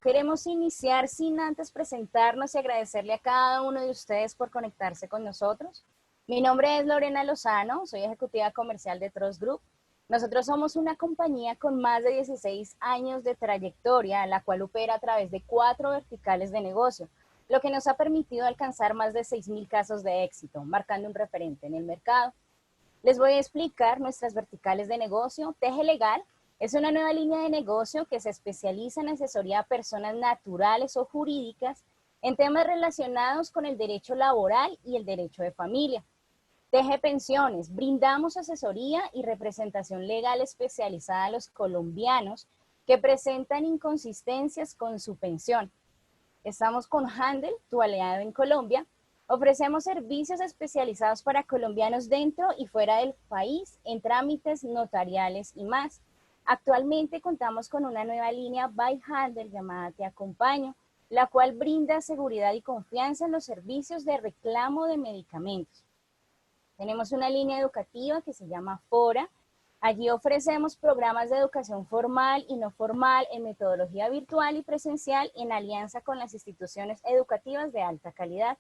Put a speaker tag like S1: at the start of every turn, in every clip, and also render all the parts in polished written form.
S1: queremos iniciar sin antes presentarnos y agradecerle a cada uno de ustedes por conectarse con nosotros. Mi nombre es Lorena Lozano, soy ejecutiva comercial de Trust Group. Nosotros somos una compañía con más de 16 años de trayectoria, la cual opera a través de 4 verticales de negocio, lo que nos ha permitido alcanzar más de 6,000 casos de éxito, marcando un referente en el mercado. Les voy a explicar nuestras verticales de negocio. Teje Legal es una nueva línea de negocio que se especializa en asesoría a personas naturales o jurídicas en temas relacionados con el derecho laboral y el derecho de familia. Teje Pensiones, brindamos asesoría y representación legal especializada a los colombianos que presentan inconsistencias con su pensión. Estamos con Handel, tu aliado en Colombia. Ofrecemos servicios especializados para colombianos dentro y fuera del país en trámites notariales y más. Actualmente contamos con una nueva línea by Handel llamada Te Acompaño, la cual brinda seguridad y confianza en los servicios de reclamo de medicamentos. Tenemos una línea educativa que se llama Fora. Allí ofrecemos programas de educación formal y no formal en metodología virtual y presencial en alianza con las instituciones educativas de alta calidad.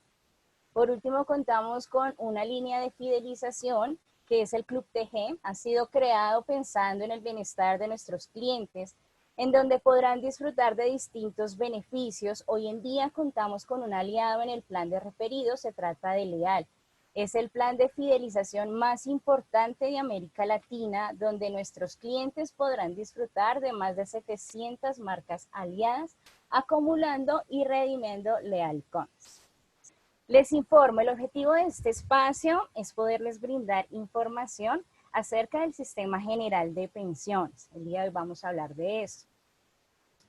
S1: Por último, contamos con una línea de fidelización que es el Club TG. Ha sido creado pensando en el bienestar de nuestros clientes, en donde podrán disfrutar de distintos beneficios. Hoy en día contamos con un aliado en el plan de referidos, se trata de Leal. Es el plan de fidelización más importante de América Latina, donde nuestros clientes podrán disfrutar de más de 700 marcas aliadas, acumulando y redimiendo Leal Coins. Les informo, el objetivo de este espacio es poderles brindar información acerca del Sistema General de Pensiones. El día de hoy vamos a hablar de eso.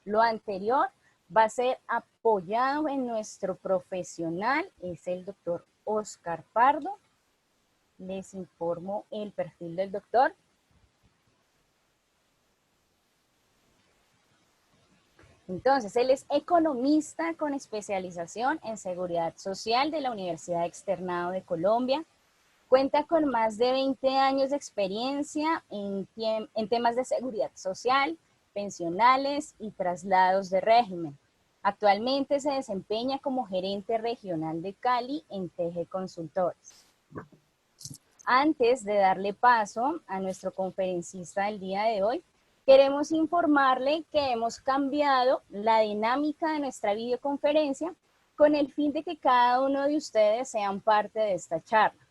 S1: Lo anterior va a ser apoyado en nuestro profesional, es el doctor Oscar Pardo. Les informo el perfil del doctor. Entonces, él es economista con especialización en seguridad social de la Universidad Externado de Colombia. Cuenta con más de 20 años de experiencia en temas de seguridad social, pensionales y traslados de régimen. Actualmente se desempeña como gerente regional de Cali en TG Consultores. Antes de darle paso a nuestro conferencista del día de hoy, queremos informarle que hemos cambiado la dinámica de nuestra videoconferencia con el fin de que cada uno de ustedes sean parte de esta charla.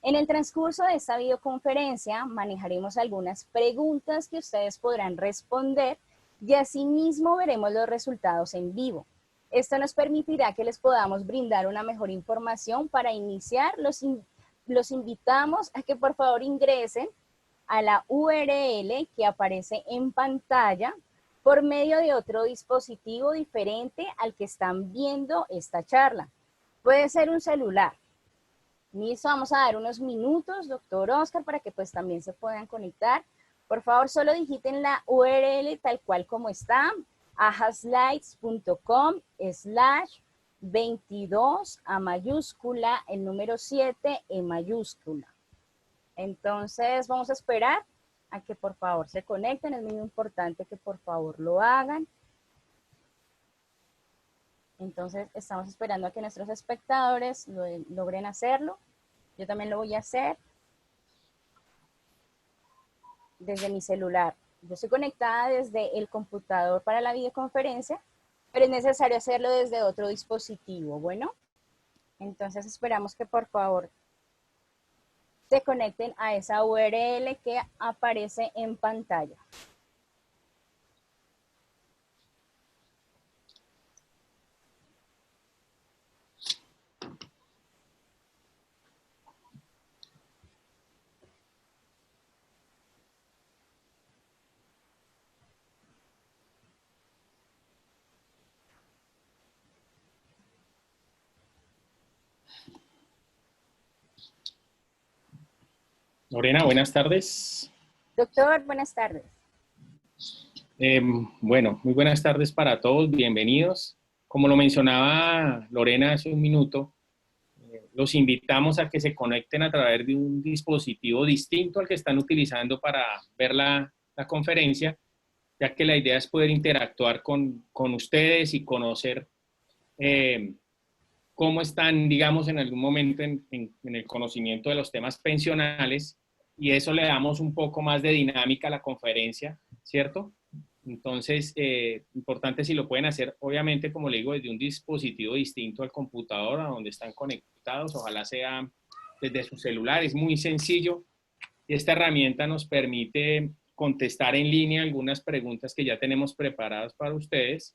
S1: En el transcurso de esta videoconferencia manejaremos algunas preguntas que ustedes podrán responder y asimismo veremos los resultados en vivo. Esto nos permitirá que les podamos brindar una mejor información. Para iniciar, los invitamos a que por favor ingresen a la URL que aparece en pantalla por medio de otro dispositivo diferente al que están viendo esta charla. Puede ser un celular. Listo, vamos a dar unos minutos, doctor Oscar, para que pues también se puedan conectar. Por favor, solo digiten la URL tal cual como está, ajaslides.com/22 a mayúscula, el número 7 en mayúscula. Entonces, vamos a esperar a que por favor se conecten. Es muy importante que por favor lo hagan. Entonces, estamos esperando a que nuestros espectadores logren hacerlo. Yo también lo voy a hacer desde mi celular. Yo estoy conectada desde el computador para la videoconferencia, pero es necesario hacerlo desde otro dispositivo. Bueno, entonces esperamos que por favor se conecten a esa URL que aparece en pantalla.
S2: Lorena, buenas tardes.
S1: Doctor, buenas tardes.
S2: Bueno, muy buenas tardes para todos, bienvenidos. Como lo mencionaba Lorena hace un minuto, los invitamos a que se conecten a través de un dispositivo distinto al que están utilizando para ver la conferencia. ya que la idea es poder interactuar con ustedes y conocer cómo están, digamos, en algún momento en el conocimiento de los temas pensionales, y eso le damos un poco más de dinámica a la conferencia, ¿cierto? Entonces, importante si lo pueden hacer, obviamente, como le digo, desde un dispositivo distinto al computador, a donde están conectados, ojalá sea desde su celular, es muy sencillo. Y esta herramienta nos permite contestar en línea algunas preguntas que ya tenemos preparadas para ustedes,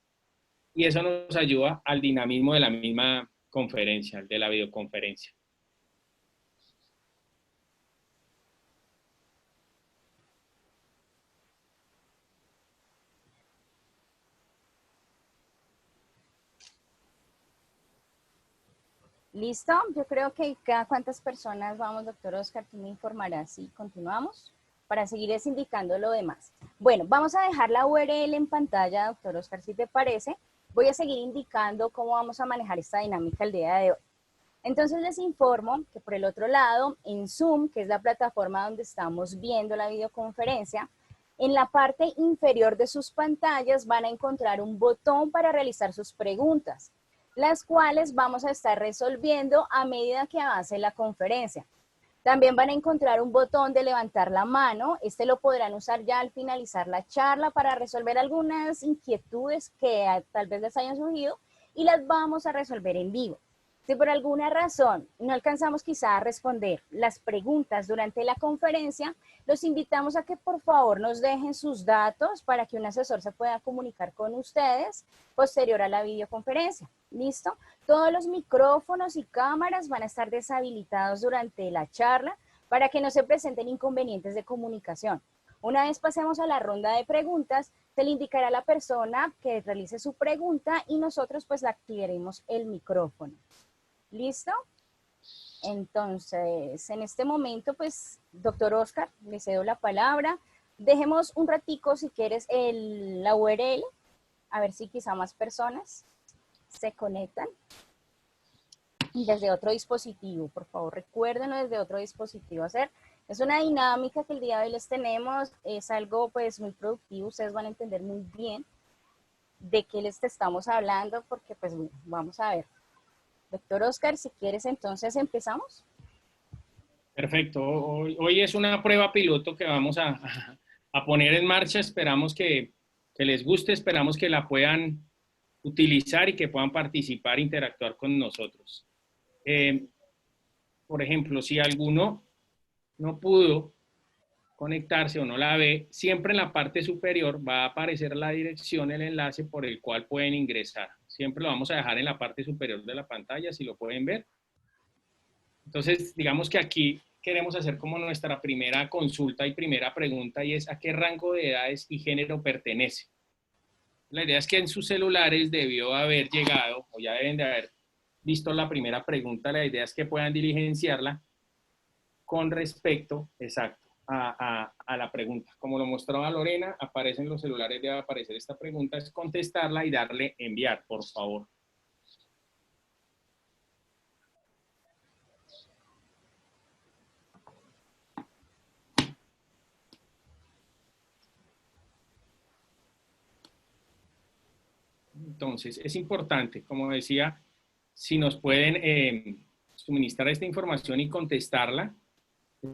S2: y eso nos ayuda al dinamismo de la misma conferencia, de la videoconferencia.
S1: ¿Listo? Yo creo que cada cuántas personas vamos, doctor Oscar, tú me informarás si continuamos para seguir indicando lo demás. Bueno, vamos a dejar la URL en pantalla, doctor Oscar, si te parece. Voy a seguir indicando cómo vamos a manejar esta dinámica el día de hoy. Entonces les informo que por el otro lado, en Zoom, que es la plataforma donde estamos viendo la videoconferencia, en la parte inferior de sus pantallas van a encontrar un botón para realizar sus preguntas, las cuales vamos a estar resolviendo a medida que avance la conferencia. También van a encontrar un botón de levantar la mano. Este lo podrán usar ya al finalizar la charla para resolver algunas inquietudes que tal vez les hayan surgido, y las vamos a resolver en vivo. Si por alguna razón no alcanzamos quizá a responder las preguntas durante la conferencia, los invitamos a que por favor nos dejen sus datos para que un asesor se pueda comunicar con ustedes posterior a la videoconferencia. ¿Listo? Todos los micrófonos y cámaras van a estar deshabilitados durante la charla para que no se presenten inconvenientes de comunicación. Una vez pasemos a la ronda de preguntas, se le indicará a la persona que realice su pregunta y nosotros pues le activaremos el micrófono. ¿Listo? Entonces, en este momento, pues, doctor Oscar, le cedo la palabra. Dejemos un ratico, si quieres, la URL, a ver si quizá más personas se conectan. Y desde otro dispositivo, por favor, recuérdenlo desde otro dispositivo hacer. Es una dinámica que el día de hoy les tenemos, es algo pues muy productivo, ustedes van a entender muy bien de qué les estamos hablando, porque pues bueno, vamos a ver. Doctor Oscar, si quieres, entonces empezamos.
S2: Perfecto. Hoy es una prueba piloto que vamos a poner en marcha. Esperamos que les guste, esperamos que la puedan utilizar y que puedan participar, interactuar con nosotros. Por ejemplo, si alguno no pudo conectarse o no la ve, siempre en la parte superior va a aparecer la dirección, el enlace por el cual pueden ingresar. Siempre lo vamos a dejar en la parte superior de la pantalla, si lo pueden ver. Entonces, digamos que aquí queremos hacer como nuestra primera consulta y primera pregunta, y es: ¿a qué rango de edades y género pertenece? La idea es que en sus celulares debió haber llegado, o ya deben de haber visto la primera pregunta. La idea es que puedan diligenciarla con respecto, exacto, a la pregunta. Como lo mostraba Lorena, aparece en los celulares, debe aparecer esta pregunta, es contestarla y darle enviar, por favor. Entonces, es importante, como decía, si nos pueden suministrar esta información y contestarla.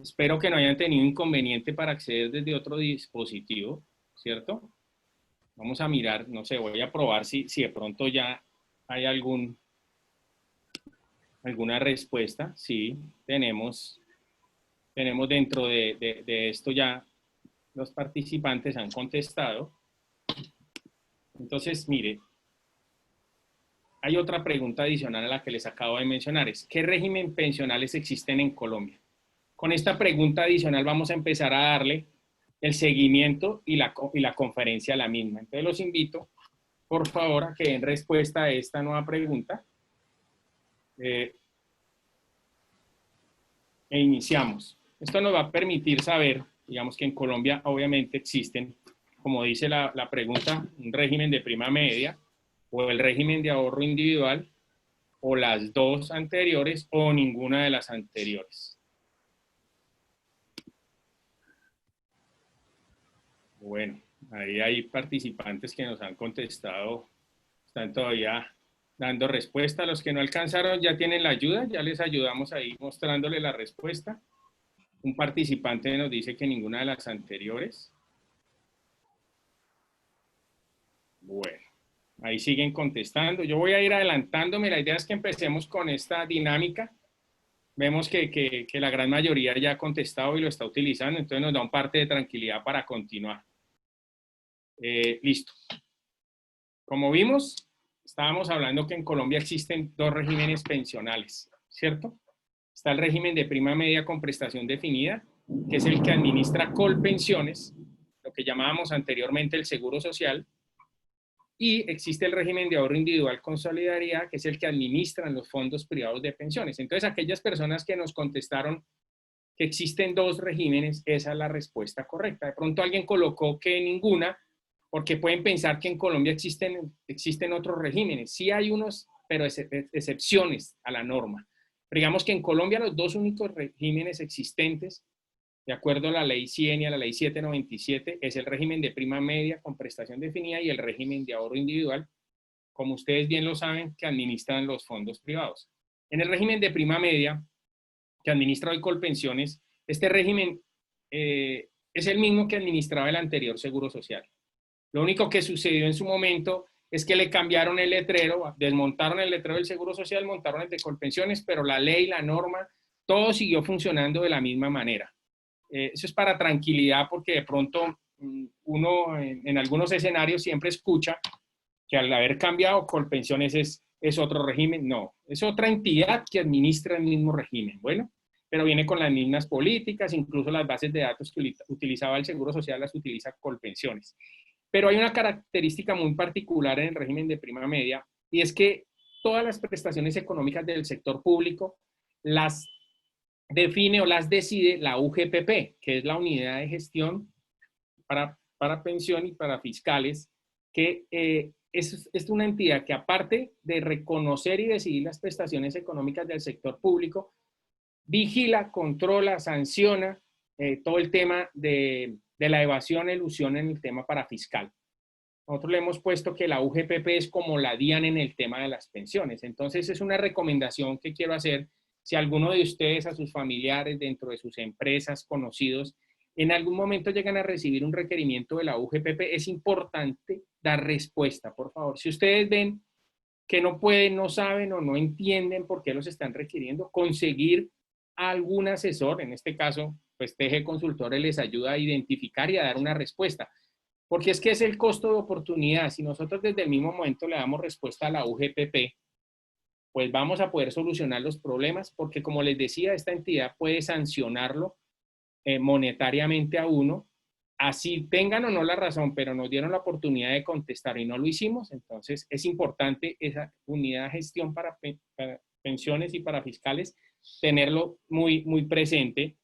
S2: Espero que no hayan tenido inconveniente para acceder desde otro dispositivo, ¿cierto? Vamos a mirar, no sé, voy a probar si de pronto ya hay alguna respuesta. Sí, tenemos dentro de esto ya los participantes han contestado. Entonces, mire, hay otra pregunta adicional a la que les acabo de mencionar, es: ¿qué régimen pensionales existen en Colombia? Con esta pregunta adicional vamos a empezar a darle el seguimiento y la conferencia a la misma. Entonces los invito, por favor, a que den respuesta a esta nueva pregunta. E iniciamos. Esto nos va a permitir saber, digamos, que en Colombia obviamente existen, como dice la pregunta, un régimen de prima media, o el régimen de ahorro individual, o las dos anteriores, o ninguna de las anteriores. Bueno, ahí hay participantes que nos han contestado, están todavía dando respuesta. Los que no alcanzaron ya tienen la ayuda, ya les ayudamos ahí mostrándole la respuesta. Un participante nos dice que ninguna de las anteriores. Bueno, ahí siguen contestando. Yo voy a ir adelantándome. La idea es que empecemos con esta dinámica. Vemos que la gran mayoría ya ha contestado y lo está utilizando, entonces nos da un parte de tranquilidad para continuar. Listo. Como vimos, estábamos hablando que en Colombia existen dos regímenes pensionales, ¿cierto? Está el régimen de prima media con prestación definida, que es el que administra Colpensiones, lo que llamábamos anteriormente el Seguro Social, y existe el régimen de ahorro individual con solidaridad, que es el que administran los fondos privados de pensiones. Entonces, aquellas personas que nos contestaron que existen dos regímenes, esa es la respuesta correcta. De pronto alguien colocó que ninguna, porque pueden pensar que en Colombia existen otros regímenes. Sí hay unos, pero excepciones a la norma. Pero digamos que en Colombia los dos únicos regímenes existentes, de acuerdo a la ley 100 y a la ley 797, es el régimen de prima media con prestación definida y el régimen de ahorro individual, como ustedes bien lo saben, que administran los fondos privados. En el régimen de prima media, que administra hoy Colpensiones, este régimen es el mismo que administraba el anterior Seguro Social. Lo único que sucedió en su momento es que le cambiaron el letrero, desmontaron el letrero del Seguro Social, montaron el de Colpensiones, pero la ley, la norma, todo siguió funcionando de la misma manera. Eso es para tranquilidad, porque de pronto uno en algunos escenarios siempre escucha que al haber cambiado Colpensiones es otro régimen. No, es otra entidad que administra el mismo régimen. Bueno, pero viene con las mismas políticas, incluso las bases de datos que utilizaba el Seguro Social las utiliza Colpensiones. Pero hay una característica muy particular en el régimen de prima media, y es que todas las prestaciones económicas del sector público las define o las decide la UGPP, que es la Unidad de Gestión para Pensión y para Fiscales, que es una entidad que, aparte de reconocer y decidir las prestaciones económicas del sector público, vigila, controla, sanciona todo el tema de la evasión, elusión en el tema parafiscal. Nosotros le hemos puesto que la UGPP es como la DIAN en el tema de las pensiones. Entonces, es una recomendación que quiero hacer. Si alguno de ustedes, a sus familiares, dentro de sus empresas, conocidos, en algún momento llegan a recibir un requerimiento de la UGPP, es importante dar respuesta, por favor. Si ustedes ven que no pueden, no saben o no entienden por qué los están requiriendo, conseguir a algún asesor, en este caso, pues TG Consultores les ayuda a identificar y a dar una respuesta. Porque es que es el costo de oportunidad. Si nosotros desde el mismo momento le damos respuesta a la UGPP, pues vamos a poder solucionar los problemas, porque como les decía, esta entidad puede sancionarlo monetariamente a uno, así tengan o no la razón, pero nos dieron la oportunidad de contestar y no lo hicimos. Entonces es importante esa unidad de gestión para pensiones y para fiscales, tenerlo muy, muy presente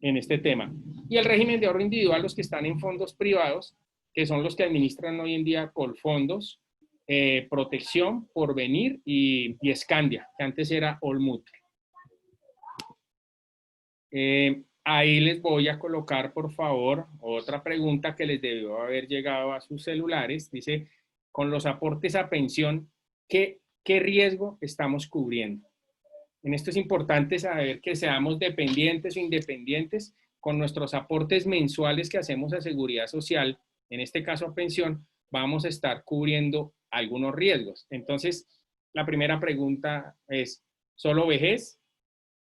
S2: en este tema. Y el régimen de ahorro individual, los que están en fondos privados, que son los que administran hoy en día Colfondos, Protección, Porvenir y Escandia, que antes era Olmutual. Ahí les voy a colocar, por favor, otra pregunta que les debió haber llegado a sus celulares. Dice, con los aportes a pensión, ¿qué riesgo estamos cubriendo? En esto es importante saber que seamos dependientes o independientes con nuestros aportes mensuales que hacemos a Seguridad Social, en este caso a pensión, vamos a estar cubriendo algunos riesgos. Entonces, la primera pregunta es, ¿solo vejez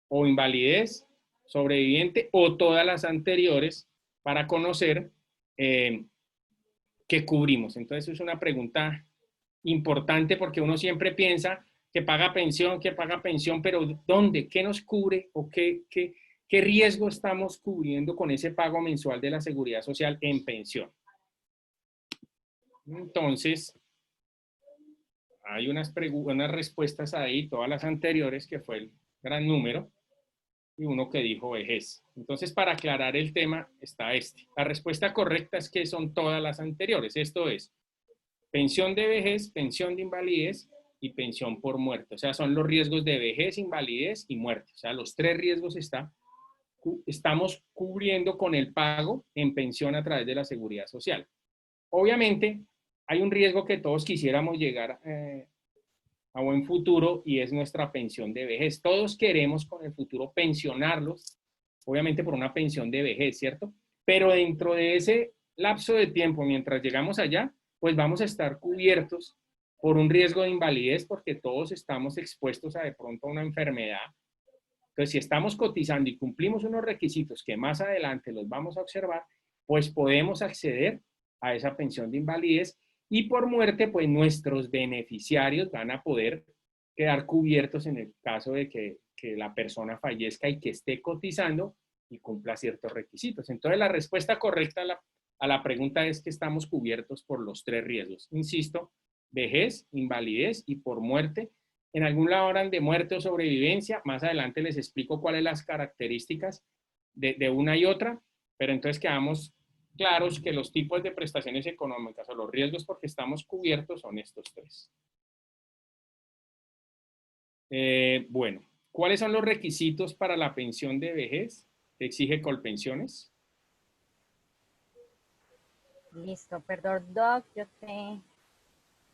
S2: o invalidez, sobreviviente o todas las anteriores para conocer qué cubrimos? Entonces, es una pregunta importante porque uno siempre piensa que paga pensión, pero ¿dónde? ¿Qué nos cubre o qué riesgo estamos cubriendo con ese pago mensual de la Seguridad Social en pensión? Entonces, hay unas respuestas ahí, todas las anteriores, que fue el gran número, y uno que dijo vejez. Entonces, para aclarar el tema, está este. La respuesta correcta es que son todas las anteriores. Esto es pensión de vejez, pensión de invalidez y pensión por muerte. O sea, son los riesgos de vejez, invalidez y muerte. O sea, los tres riesgos estamos cubriendo con el pago en pensión a través de la Seguridad Social. obviamente hay un riesgo que todos quisiéramos llegar a buen futuro y es nuestra pensión de vejez. Todos queremos con el futuro pensionarlos, obviamente por una pensión de vejez, ¿cierto? Pero dentro de ese lapso de tiempo, mientras llegamos allá, pues vamos a estar cubiertos por un riesgo de invalidez porque todos estamos expuestos a de pronto a una enfermedad. Entonces, si estamos cotizando y cumplimos unos requisitos que más adelante los vamos a observar, pues podemos acceder a esa pensión de invalidez y por muerte, pues nuestros beneficiarios van a poder quedar cubiertos en el caso de que la persona fallezca y que esté cotizando y cumpla ciertos requisitos. Entonces, la respuesta correcta a la pregunta es que estamos cubiertos por los tres riesgos. Insisto, vejez, invalidez y por muerte. En algún lado hablan de muerte o sobrevivencia. Más adelante les explico cuáles son las características de una y otra, pero entonces quedamos claros que los tipos de prestaciones económicas o los riesgos porque estamos cubiertos son estos tres. Bueno, ¿cuáles son los requisitos para la pensión de vejez que exige Colpensiones?
S1: Listo, perdón, Doc, yo te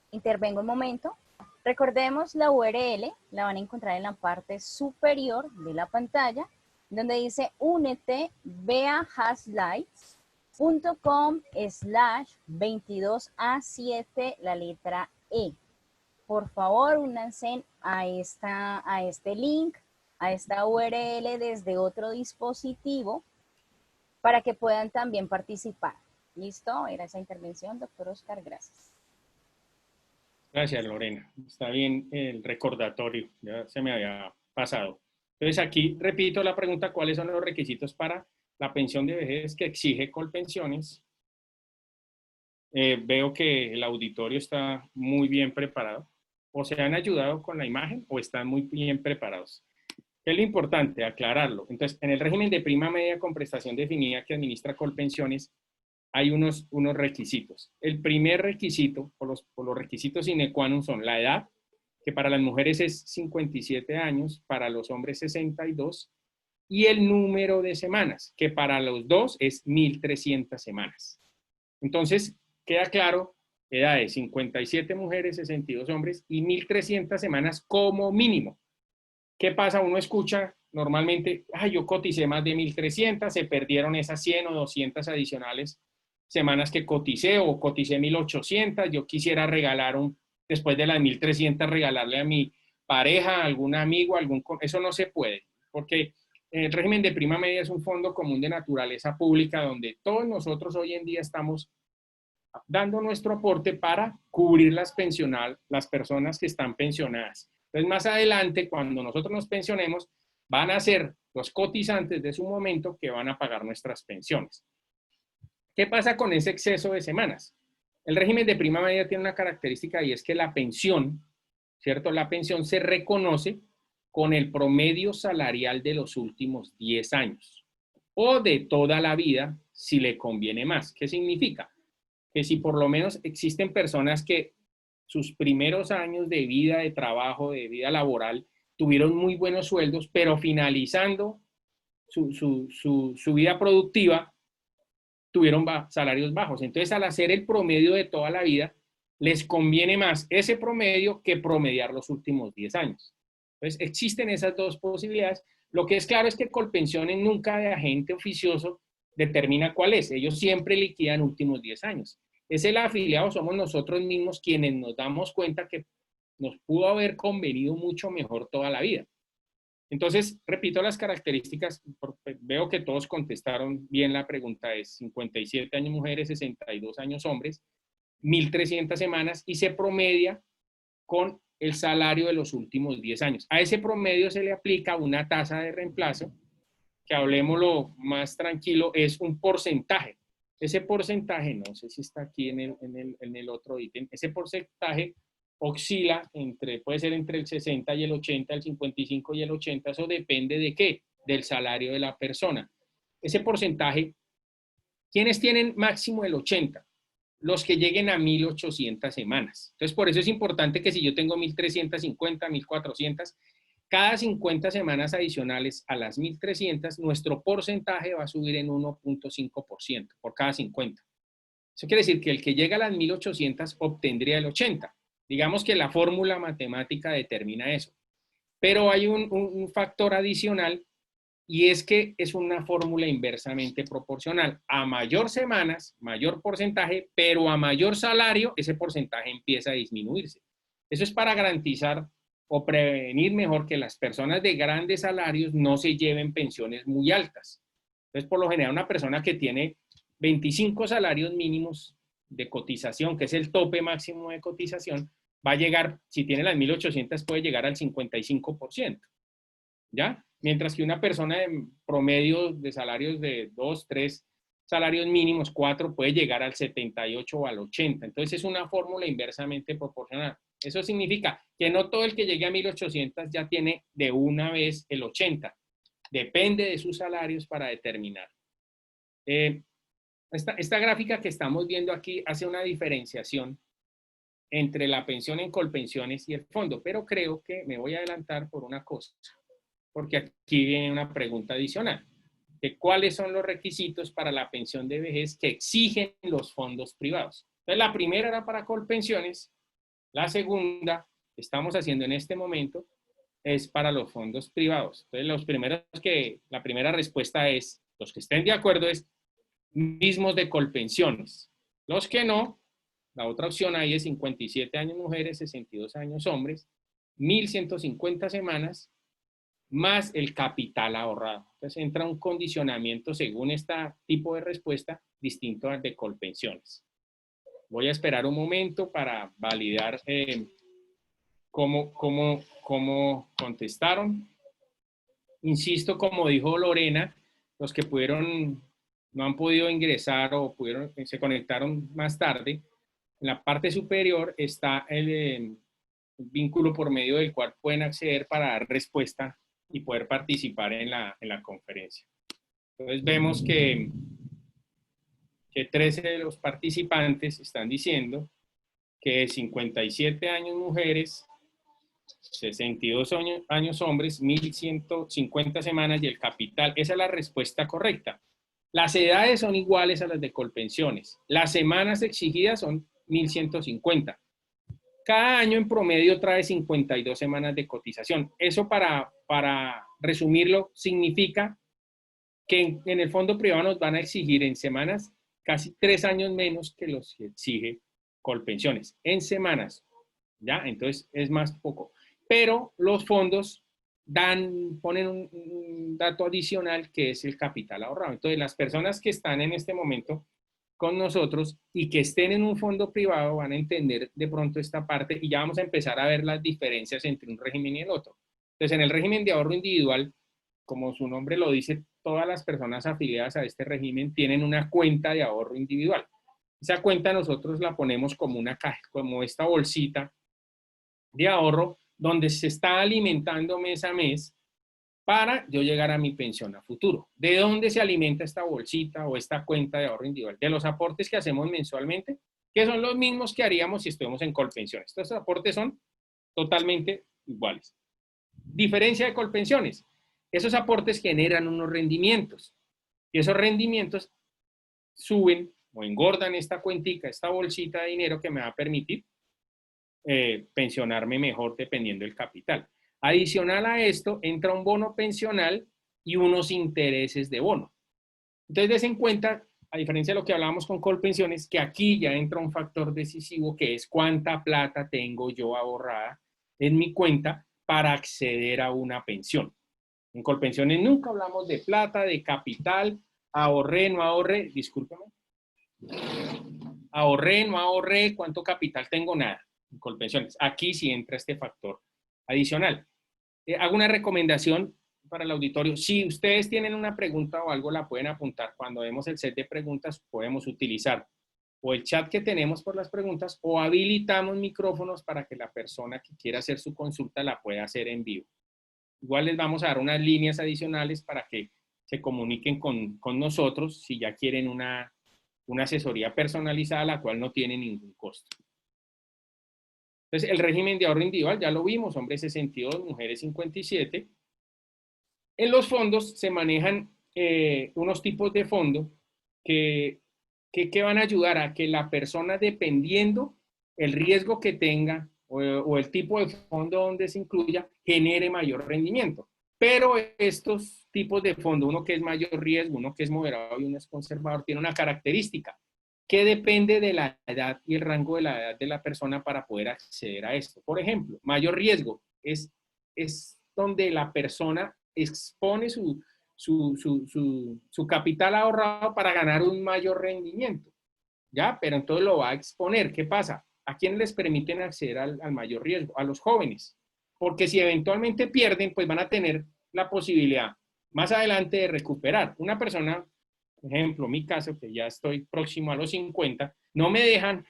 S1: intervengo un momento. Recordemos la URL, la van a encontrar en la parte superior de la pantalla, donde dice únete, ve a haslights.com/22A7, la letra E. Por favor, únanse a este link, a esta URL desde otro dispositivo para que puedan también participar. ¿Listo? Era esa intervención, doctor Oscar, gracias.
S2: Gracias, Lorena. Está bien el recordatorio, ya se me había pasado. Entonces, aquí repito la pregunta, ¿cuáles son los requisitos para la pensión de vejez que exige Colpensiones? Veo que el auditorio está muy bien preparado. O se han ayudado con la imagen o están muy bien preparados. ¿Qué es lo importante? Aclararlo. Entonces, en el régimen de prima media con prestación definida que administra Colpensiones, hay unos requisitos. El primer requisito, o los requisitos sine qua non son la edad, que para las mujeres es 57 años, para los hombres 62, y el número de semanas, que para los dos es 1.300 semanas. Entonces, queda claro, edades 57 mujeres, 62 hombres y 1.300 semanas como mínimo. ¿Qué pasa? Uno escucha normalmente, yo coticé más de 1.300, se perdieron esas 100 o 200 adicionales semanas que coticé o coticé 1.800, yo quisiera regalar después de las 1.300 regalarle a mi pareja, a algún amigo, eso no se puede, porque el régimen de prima media es un fondo común de naturaleza pública donde todos nosotros hoy en día estamos dando nuestro aporte para cubrir las personas que están pensionadas. Entonces, más adelante, cuando nosotros nos pensionemos, van a ser los cotizantes de su momento que van a pagar nuestras pensiones. ¿Qué pasa con ese exceso de semanas? El régimen de prima media tiene una característica y es que la pensión, ¿cierto? La pensión se reconoce con el promedio salarial de los últimos 10 años o de toda la vida si le conviene más. ¿Qué significa? Que si por lo menos existen personas que sus primeros años de vida, de trabajo, de vida laboral, tuvieron muy buenos sueldos, pero finalizando su vida productiva, tuvieron salarios bajos. Entonces, al hacer el promedio de toda la vida, les conviene más ese promedio que promediar los últimos 10 años. Entonces, existen esas dos posibilidades. Lo que es claro es que Colpensiones nunca de agente oficioso determina cuál es. Ellos siempre liquidan últimos 10 años. Es el afiliado, somos nosotros mismos quienes nos damos cuenta que nos pudo haber convenido mucho mejor toda la vida. Entonces, repito las características, veo que todos contestaron bien la pregunta, es 57 años mujeres, 62 años hombres, 1.300 semanas y se promedia con el salario de los últimos 10 años. A ese promedio se le aplica una tasa de reemplazo, que hablemoslo más tranquilo, es un porcentaje. Ese porcentaje, no sé si está aquí en el otro ítem, ese porcentaje oscila puede ser entre el 60 y el 80, el 55 y el 80, eso depende de qué, del salario de la persona. Ese porcentaje, ¿quiénes tienen máximo el 80? Los que lleguen a 1.800 semanas. Entonces, por eso es importante que si yo tengo 1.350, 1.400, cada 50 semanas adicionales a las 1.300, nuestro porcentaje va a subir en 1.5% por cada 50. Eso quiere decir que el que llega a las 1.800 obtendría el 80. Digamos que la fórmula matemática determina eso. Pero hay un factor adicional y es que es una fórmula inversamente proporcional. A mayor semanas, mayor porcentaje, pero a mayor salario, ese porcentaje empieza a disminuirse. Eso es para garantizar o prevenir mejor que las personas de grandes salarios no se lleven pensiones muy altas. Entonces, por lo general, una persona que tiene 25 salarios mínimos de cotización, que es el tope máximo de cotización, va a llegar, si tiene las 1.800, puede llegar al 55%, ¿ya? Mientras que una persona de promedio de salarios de 2, 3 salarios mínimos, 4, puede llegar al 78 o al 80. Entonces, es una fórmula inversamente proporcional. Eso significa que no todo el que llegue a 1.800 ya tiene de una vez el 80. Depende de sus salarios para determinar. Esta gráfica que estamos viendo aquí hace una diferenciación entre la pensión en Colpensiones y el fondo, pero creo que me voy a adelantar por una cosa, porque aquí viene una pregunta adicional, de cuáles son los requisitos para la pensión de vejez que exigen los fondos privados. Entonces, la primera era para Colpensiones, la segunda, que estamos haciendo en este momento, es para los fondos privados. Entonces, la primera respuesta es, los que estén de acuerdo es mismos de Colpensiones. Los que no, la otra opción ahí es 57 años mujeres, 62 años hombres, 1.150 semanas, más el capital ahorrado. Entonces entra un condicionamiento según este tipo de respuesta distinto al de Colpensiones. Voy a esperar un momento para validar cómo contestaron. Insisto, como dijo Lorena, los que no han podido ingresar o se conectaron más tarde, en la parte superior está el vínculo por medio del cual pueden acceder para dar respuesta y poder participar en la conferencia. Entonces vemos que 13 de los participantes están diciendo que 57 años mujeres, 62 años hombres, 1.150 semanas y el capital. Esa es la respuesta correcta. Las edades son iguales a las de Colpensiones. Las semanas exigidas son 1.150. Cada año en promedio trae 52 semanas de cotización. Eso para resumirlo significa que en el fondo privado nos van a exigir en semanas casi 3 años menos que los que exige Colpensiones. En semanas, ¿ya? Entonces es más poco. Pero los fondos ponen un dato adicional que es el capital ahorrado. Entonces las personas que están en este momento con nosotros y que estén en un fondo privado van a entender de pronto esta parte y ya vamos a empezar a ver las diferencias entre un régimen y el otro. Entonces, en el régimen de ahorro individual, como su nombre lo dice, todas las personas afiliadas a este régimen tienen una cuenta de ahorro individual. Esa cuenta nosotros la ponemos como una caja, como esta bolsita de ahorro donde se está alimentando mes a mes para yo llegar a mi pensión a futuro. ¿De dónde se alimenta esta bolsita o esta cuenta de ahorro individual? De los aportes que hacemos mensualmente, que son los mismos que haríamos si estuviéramos en Colpensiones. Estos aportes son totalmente iguales. Diferencia de Colpensiones. Esos aportes generan unos rendimientos y esos rendimientos suben o engordan esta cuentica, esta bolsita de dinero que me va a permitir pensionarme mejor dependiendo del capital. Adicional a esto, entra un bono pensional y unos intereses de bono. Entonces, des en cuenta, a diferencia de lo que hablábamos con Colpensiones, que aquí ya entra un factor decisivo que es cuánta plata tengo yo ahorrada en mi cuenta para acceder a una pensión. En Colpensiones nunca hablamos de plata, de capital, ahorré, no ahorré, discúlpame. Ahorré, no ahorré, cuánto capital tengo, nada. En Colpensiones. Aquí sí entra este factor adicional. Hago una recomendación para el auditorio. Si ustedes tienen una pregunta o algo, la pueden apuntar. Cuando vemos el set de preguntas, podemos utilizar o el chat que tenemos por las preguntas o habilitamos micrófonos para que la persona que quiera hacer su consulta la pueda hacer en vivo. Igual les vamos a dar unas líneas adicionales para que se comuniquen con nosotros si ya quieren una asesoría personalizada, la cual no tiene ningún costo. Entonces, el régimen de ahorro individual, ya lo vimos, hombres 62, mujeres 57. En los fondos se manejan unos tipos de fondo que ¿Qué van a ayudar? A que la persona, dependiendo el riesgo que tenga o el tipo de fondo donde se incluya, genere mayor rendimiento. Pero estos tipos de fondo, uno que es mayor riesgo, uno que es moderado y uno es conservador, tiene una característica que depende de la edad y el rango de la edad de la persona para poder acceder a esto. Por ejemplo, mayor riesgo es donde la persona expone su capital ahorrado para ganar un mayor rendimiento, ¿ya? Pero entonces lo va a exponer. ¿Qué pasa? ¿A quién les permiten acceder al mayor riesgo? A los jóvenes. Porque si eventualmente pierden, pues van a tener la posibilidad más adelante de recuperar. Una persona, por ejemplo, mi caso, que ya estoy próximo a los 50, no me dejan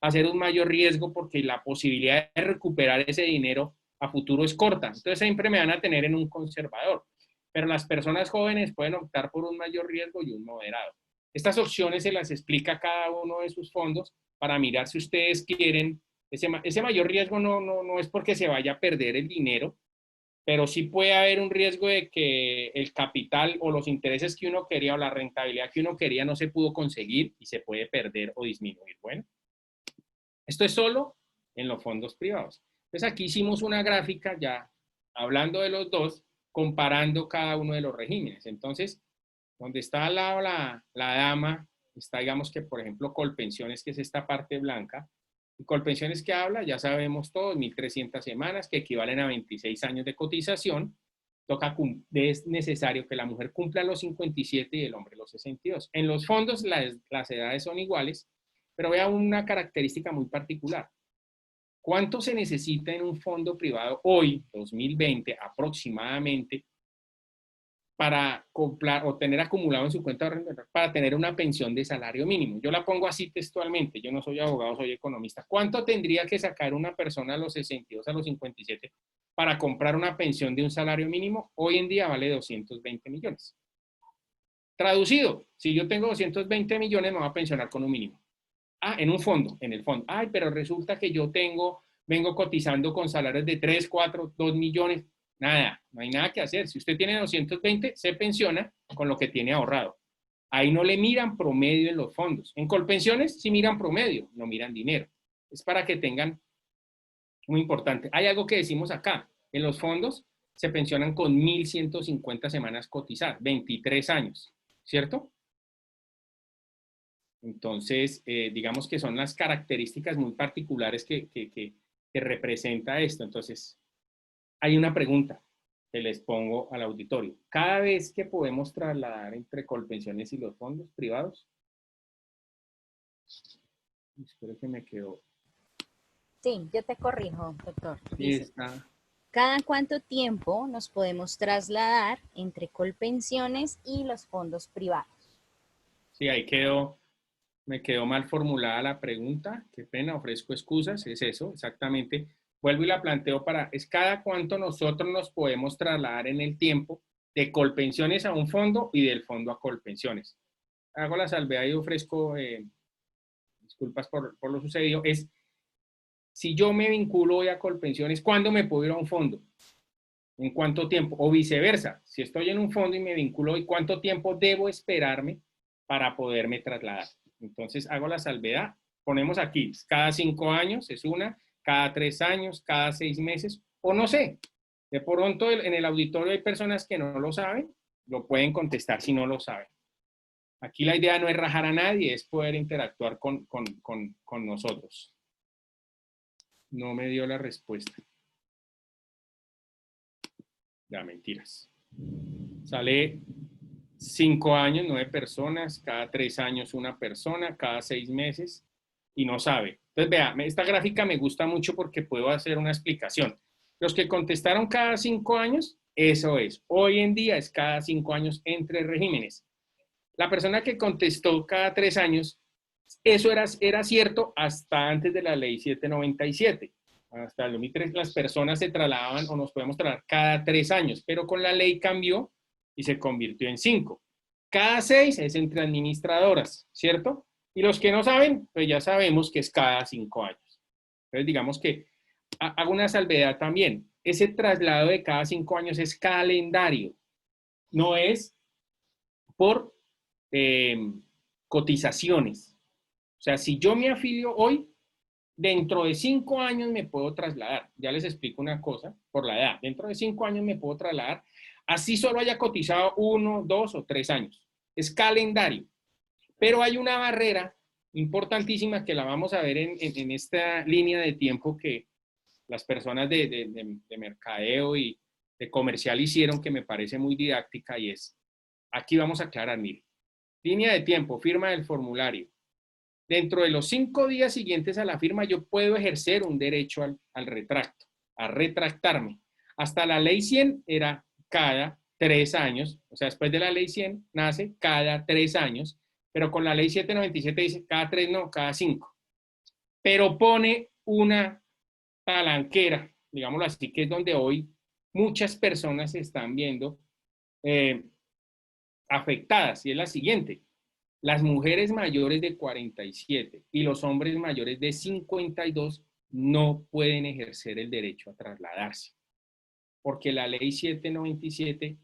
S2: hacer un mayor riesgo porque la posibilidad de recuperar ese dinero a futuro es corta. Entonces siempre me van a tener en un conservador. Pero las personas jóvenes pueden optar por un mayor riesgo y un moderado. Estas opciones se las explica cada uno de sus fondos para mirar si ustedes quieren. Ese mayor riesgo no es porque se vaya a perder el dinero, pero sí puede haber un riesgo de que el capital o los intereses que uno quería o la rentabilidad que uno quería no se pudo conseguir y se puede perder o disminuir. Bueno, esto es solo en los fondos privados. Entonces aquí hicimos una gráfica ya hablando de los dos, comparando cada uno de los regímenes. Entonces, donde está al lado la dama, está, digamos que, por ejemplo, Colpensiones, que es esta parte blanca. Y Colpensiones que habla, ya sabemos todos, 1.300 semanas, que equivalen a 26 años de cotización. Es necesario que la mujer cumpla los 57 y el hombre los 62. En los fondos las edades son iguales, pero vea una característica muy particular. ¿Cuánto se necesita en un fondo privado hoy, 2020, aproximadamente, para comprar o tener acumulado en su cuenta de ahorro para tener una pensión de salario mínimo? Yo la pongo así textualmente, yo no soy abogado, soy economista. ¿Cuánto tendría que sacar una persona a los 62, a los 57 para comprar una pensión de un salario mínimo? Hoy en día vale 220 millones. Traducido, si yo tengo 220 millones, me voy a pensionar con un mínimo. Ah, en un fondo, en el fondo. Ay, pero resulta que yo vengo cotizando con salarios de 3, 4, 2 millones. Nada, no hay nada que hacer. Si usted tiene 220, se pensiona con lo que tiene ahorrado. Ahí no le miran promedio en los fondos. En Colpensiones sí miran promedio, no miran dinero. Es para que tengan, muy importante. Hay algo que decimos acá. En los fondos se pensionan con 1.150 semanas cotizadas, 23 años, ¿cierto? Entonces, digamos que son las características muy particulares que representa esto. Entonces, hay una pregunta que les pongo al auditorio. Cada vez que podemos trasladar entre Colpensiones y los fondos privados, espero que me quedó.
S1: Sí, yo te corrijo, doctor.
S2: Sí,
S1: Dice,
S2: está.
S1: ¿cada cuánto tiempo nos podemos trasladar entre Colpensiones y los fondos privados?
S2: Sí, ahí quedó. Me quedó mal formulada la pregunta. Qué pena, ofrezco excusas. Es eso, exactamente. Vuelvo y la planteo es cada cuánto nosotros nos podemos trasladar en el tiempo de Colpensiones a un fondo y del fondo a Colpensiones. Hago la salvedad y ofrezco disculpas por lo sucedido. Es, si yo me vinculo hoy a Colpensiones, ¿cuándo me puedo ir a un fondo? ¿En cuánto tiempo? O viceversa, si estoy en un fondo y me vinculo hoy, ¿cuánto tiempo debo esperarme para poderme trasladar? Entonces hago la salvedad, ponemos aquí, cada 5 años es una, cada 3 años, cada 6 meses, o no sé. De pronto en el auditorio hay personas que no lo saben, lo pueden contestar si no lo saben. Aquí la idea no es rajar a nadie, es poder interactuar con nosotros. No me dio la respuesta. Ya, mentiras. Sale 5 años, 9 personas, cada 3 años una persona, cada 6 meses y no sabe. Entonces, vea, esta gráfica me gusta mucho porque puedo hacer una explicación. Los que contestaron cada 5 años, eso es. Hoy en día es cada 5 años entre regímenes. La persona que contestó cada 3 años, eso era cierto hasta antes de la ley 797. Hasta el 2003 las personas se trasladaban o nos podemos trasladar cada 3 años, pero con la ley cambió y se convirtió en 5. Cada 6 es entre administradoras, ¿cierto? Y los que no saben, pues ya sabemos que es cada 5 años. Entonces digamos que hago una salvedad también. Ese traslado de cada 5 años es calendario, no es por cotizaciones. O sea, si yo me afilio hoy, dentro de 5 años me puedo trasladar. Ya les explico una cosa, por la edad. Dentro de 5 años me puedo trasladar, así solo haya cotizado 1, 2 o 3 años. Es calendario. Pero hay una barrera importantísima que la vamos a ver en esta línea de tiempo que las personas de mercadeo y de comercial hicieron, que me parece muy didáctica, y es, aquí vamos a aclarar, mire, línea de tiempo, firma del formulario. Dentro de los 5 días siguientes a la firma, yo puedo ejercer un derecho al retracto, a retractarme. Hasta la ley 100 era cada 3 años, o sea, después de la ley 100 nace cada 3 años, pero con la ley 797 dice cada 3 no, cada 5. Pero pone una palanquera, digámoslo así, que es donde hoy muchas personas se están viendo afectadas, y es la siguiente. Las mujeres mayores de 47 y los hombres mayores de 52 no pueden ejercer el derecho a trasladarse, porque la ley 797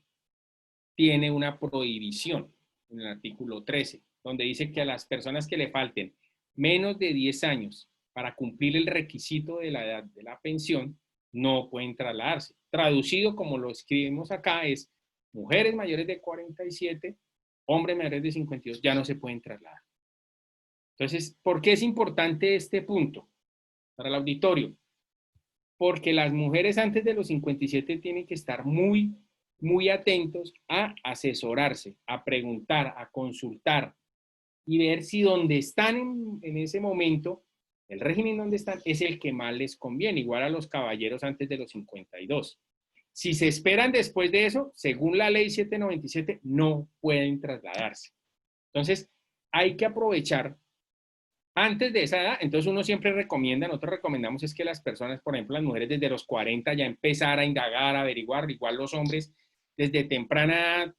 S2: tiene una prohibición en el artículo 13, donde dice que a las personas que le falten menos de 10 años para cumplir el requisito de la edad de la pensión, no pueden trasladarse. Traducido como lo escribimos acá es, mujeres mayores de 47, hombres mayores de 52 ya no se pueden trasladar. Entonces, ¿por qué es importante este punto para el auditorio? Porque las mujeres antes de los 57 tienen que estar muy atentos a asesorarse, a preguntar, a consultar y ver si donde están en ese momento, el régimen donde están es el que más les conviene, igual a los caballeros antes de los 52. Si se esperan después de eso, según la ley 797, no pueden trasladarse. Entonces, hay que aprovechar antes de esa edad. Entonces uno siempre recomienda, nosotros recomendamos es que las personas, por ejemplo, las mujeres desde los 40 ya empezar a indagar, a averiguar, igual los hombres desde temprana,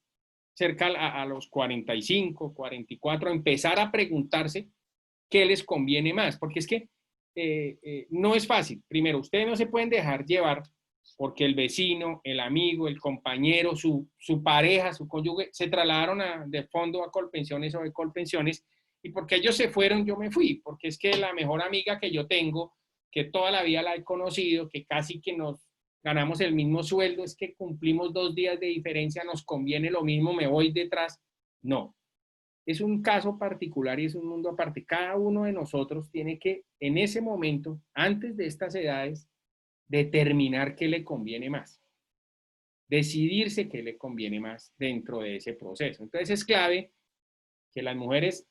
S2: cerca a los 45, 44, empezar a preguntarse qué les conviene más, porque es que no es fácil. Primero, ustedes no se pueden dejar llevar porque el vecino, el amigo, el compañero, su pareja, su cónyuge, se trasladaron de fondo a Colpensiones o de Colpensiones, y porque ellos se fueron, yo me fui, porque es que la mejor amiga que yo tengo, que toda la vida la he conocido, que casi que nos ganamos el mismo sueldo, es que cumplimos 2 días de diferencia, nos conviene lo mismo, me voy detrás. No, es un caso particular y es un mundo aparte. Cada uno de nosotros tiene que, en ese momento, antes de estas edades, determinar qué le conviene más, decidirse qué le conviene más dentro de ese proceso. Entonces es clave que las mujeres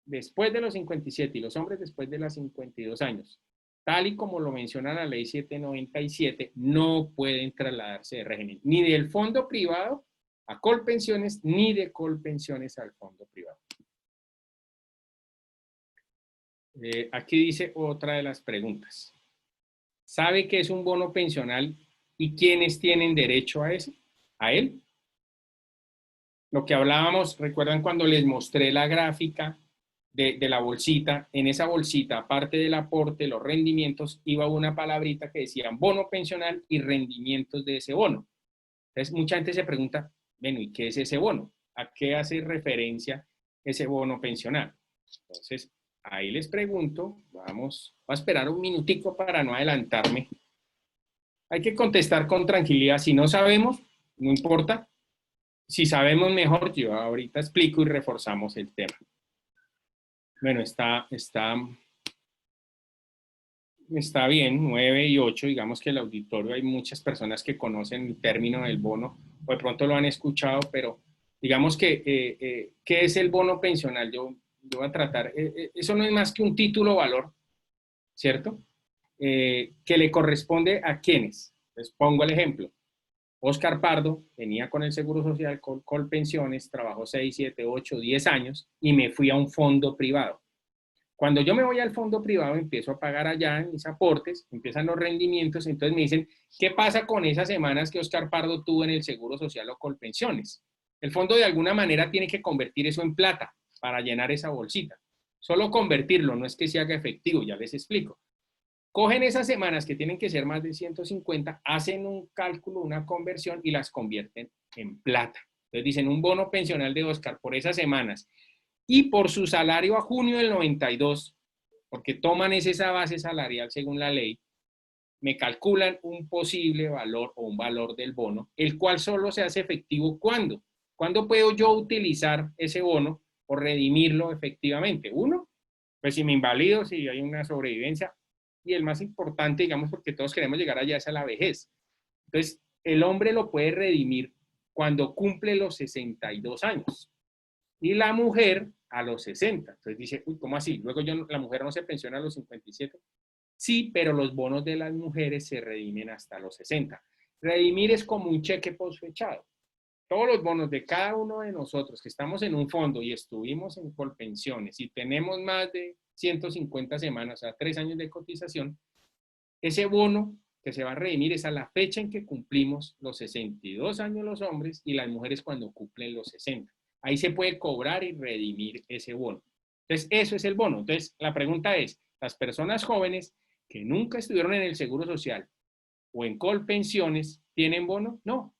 S2: después de los 57 y los hombres después de los 52 años, tal y como lo menciona la ley 797, no pueden trasladarse de régimen, ni del fondo privado a Colpensiones, ni de Colpensiones al fondo privado. Aquí dice otra de las preguntas. ¿Sabe qué es un bono pensional y quiénes tienen derecho a ese? ¿A él? Lo que hablábamos, ¿recuerdan cuando les mostré la gráfica de la bolsita? En esa bolsita, aparte del aporte, los rendimientos, iba una palabrita que decía bono pensional y rendimientos de ese bono. Entonces, mucha gente se pregunta, bueno, ¿y qué es ese bono? ¿A qué hace referencia ese bono pensional? Entonces, ahí les pregunto, vamos a esperar un minutico para no adelantarme. Hay que contestar con tranquilidad. Si no sabemos, no importa. Si sabemos mejor, yo ahorita explico y reforzamos el tema. Bueno, está bien, 9 y 8. Digamos que el auditorio hay muchas personas que conocen el término del bono, o de pronto lo han escuchado, pero digamos que, ¿qué es el bono pensional? Yo voy a tratar, eso no es más que un título valor, ¿cierto? Que le corresponde a quienes. Les pongo el ejemplo. Oscar Pardo venía con el Seguro Social, con Colpensiones, trabajó 6, 7, 8, 10 años y me fui a un fondo privado. Cuando yo me voy al fondo privado, empiezo a pagar allá mis aportes, empiezan los rendimientos, entonces me dicen, ¿qué pasa con esas semanas que Oscar Pardo tuvo en el Seguro Social o Colpensiones? El fondo de alguna manera tiene que convertir eso en plata para llenar esa bolsita. Solo convertirlo, no es que se haga efectivo, ya les explico. Cogen esas semanas que tienen que ser más de 150, hacen un cálculo, una conversión y las convierten en plata. Entonces dicen un bono pensional de Oscar por esas semanas y por su salario a junio del 92, porque toman esa base salarial según la ley, me calculan un posible valor o un valor del bono, el cual solo se hace efectivo ¿cuándo? ¿Cuándo puedo yo utilizar ese bono o redimirlo efectivamente? Uno, pues si me invalido, si hay una sobrevivencia, y el más importante, digamos, porque todos queremos llegar allá, es a la vejez. Entonces, el hombre lo puede redimir cuando cumple los 62 años y la mujer a los 60. Entonces dice, uy, ¿cómo así? Luego la mujer no se pensiona a los 57. Sí, pero los bonos de las mujeres se redimen hasta los 60. Redimir es como un cheque posfechado. Todos los bonos de cada uno de nosotros que estamos en un fondo y estuvimos en Colpensiones y tenemos más de 150 semanas, o sea, 3 años de cotización, ese bono que se va a redimir es a la fecha en que cumplimos los 62 años los hombres y las mujeres cuando cumplen los 60. Ahí se puede cobrar y redimir ese bono. Entonces, eso es el bono. Entonces, la pregunta es, las personas jóvenes que nunca estuvieron en el Seguro Social o en Colpensiones, ¿tienen bono? No,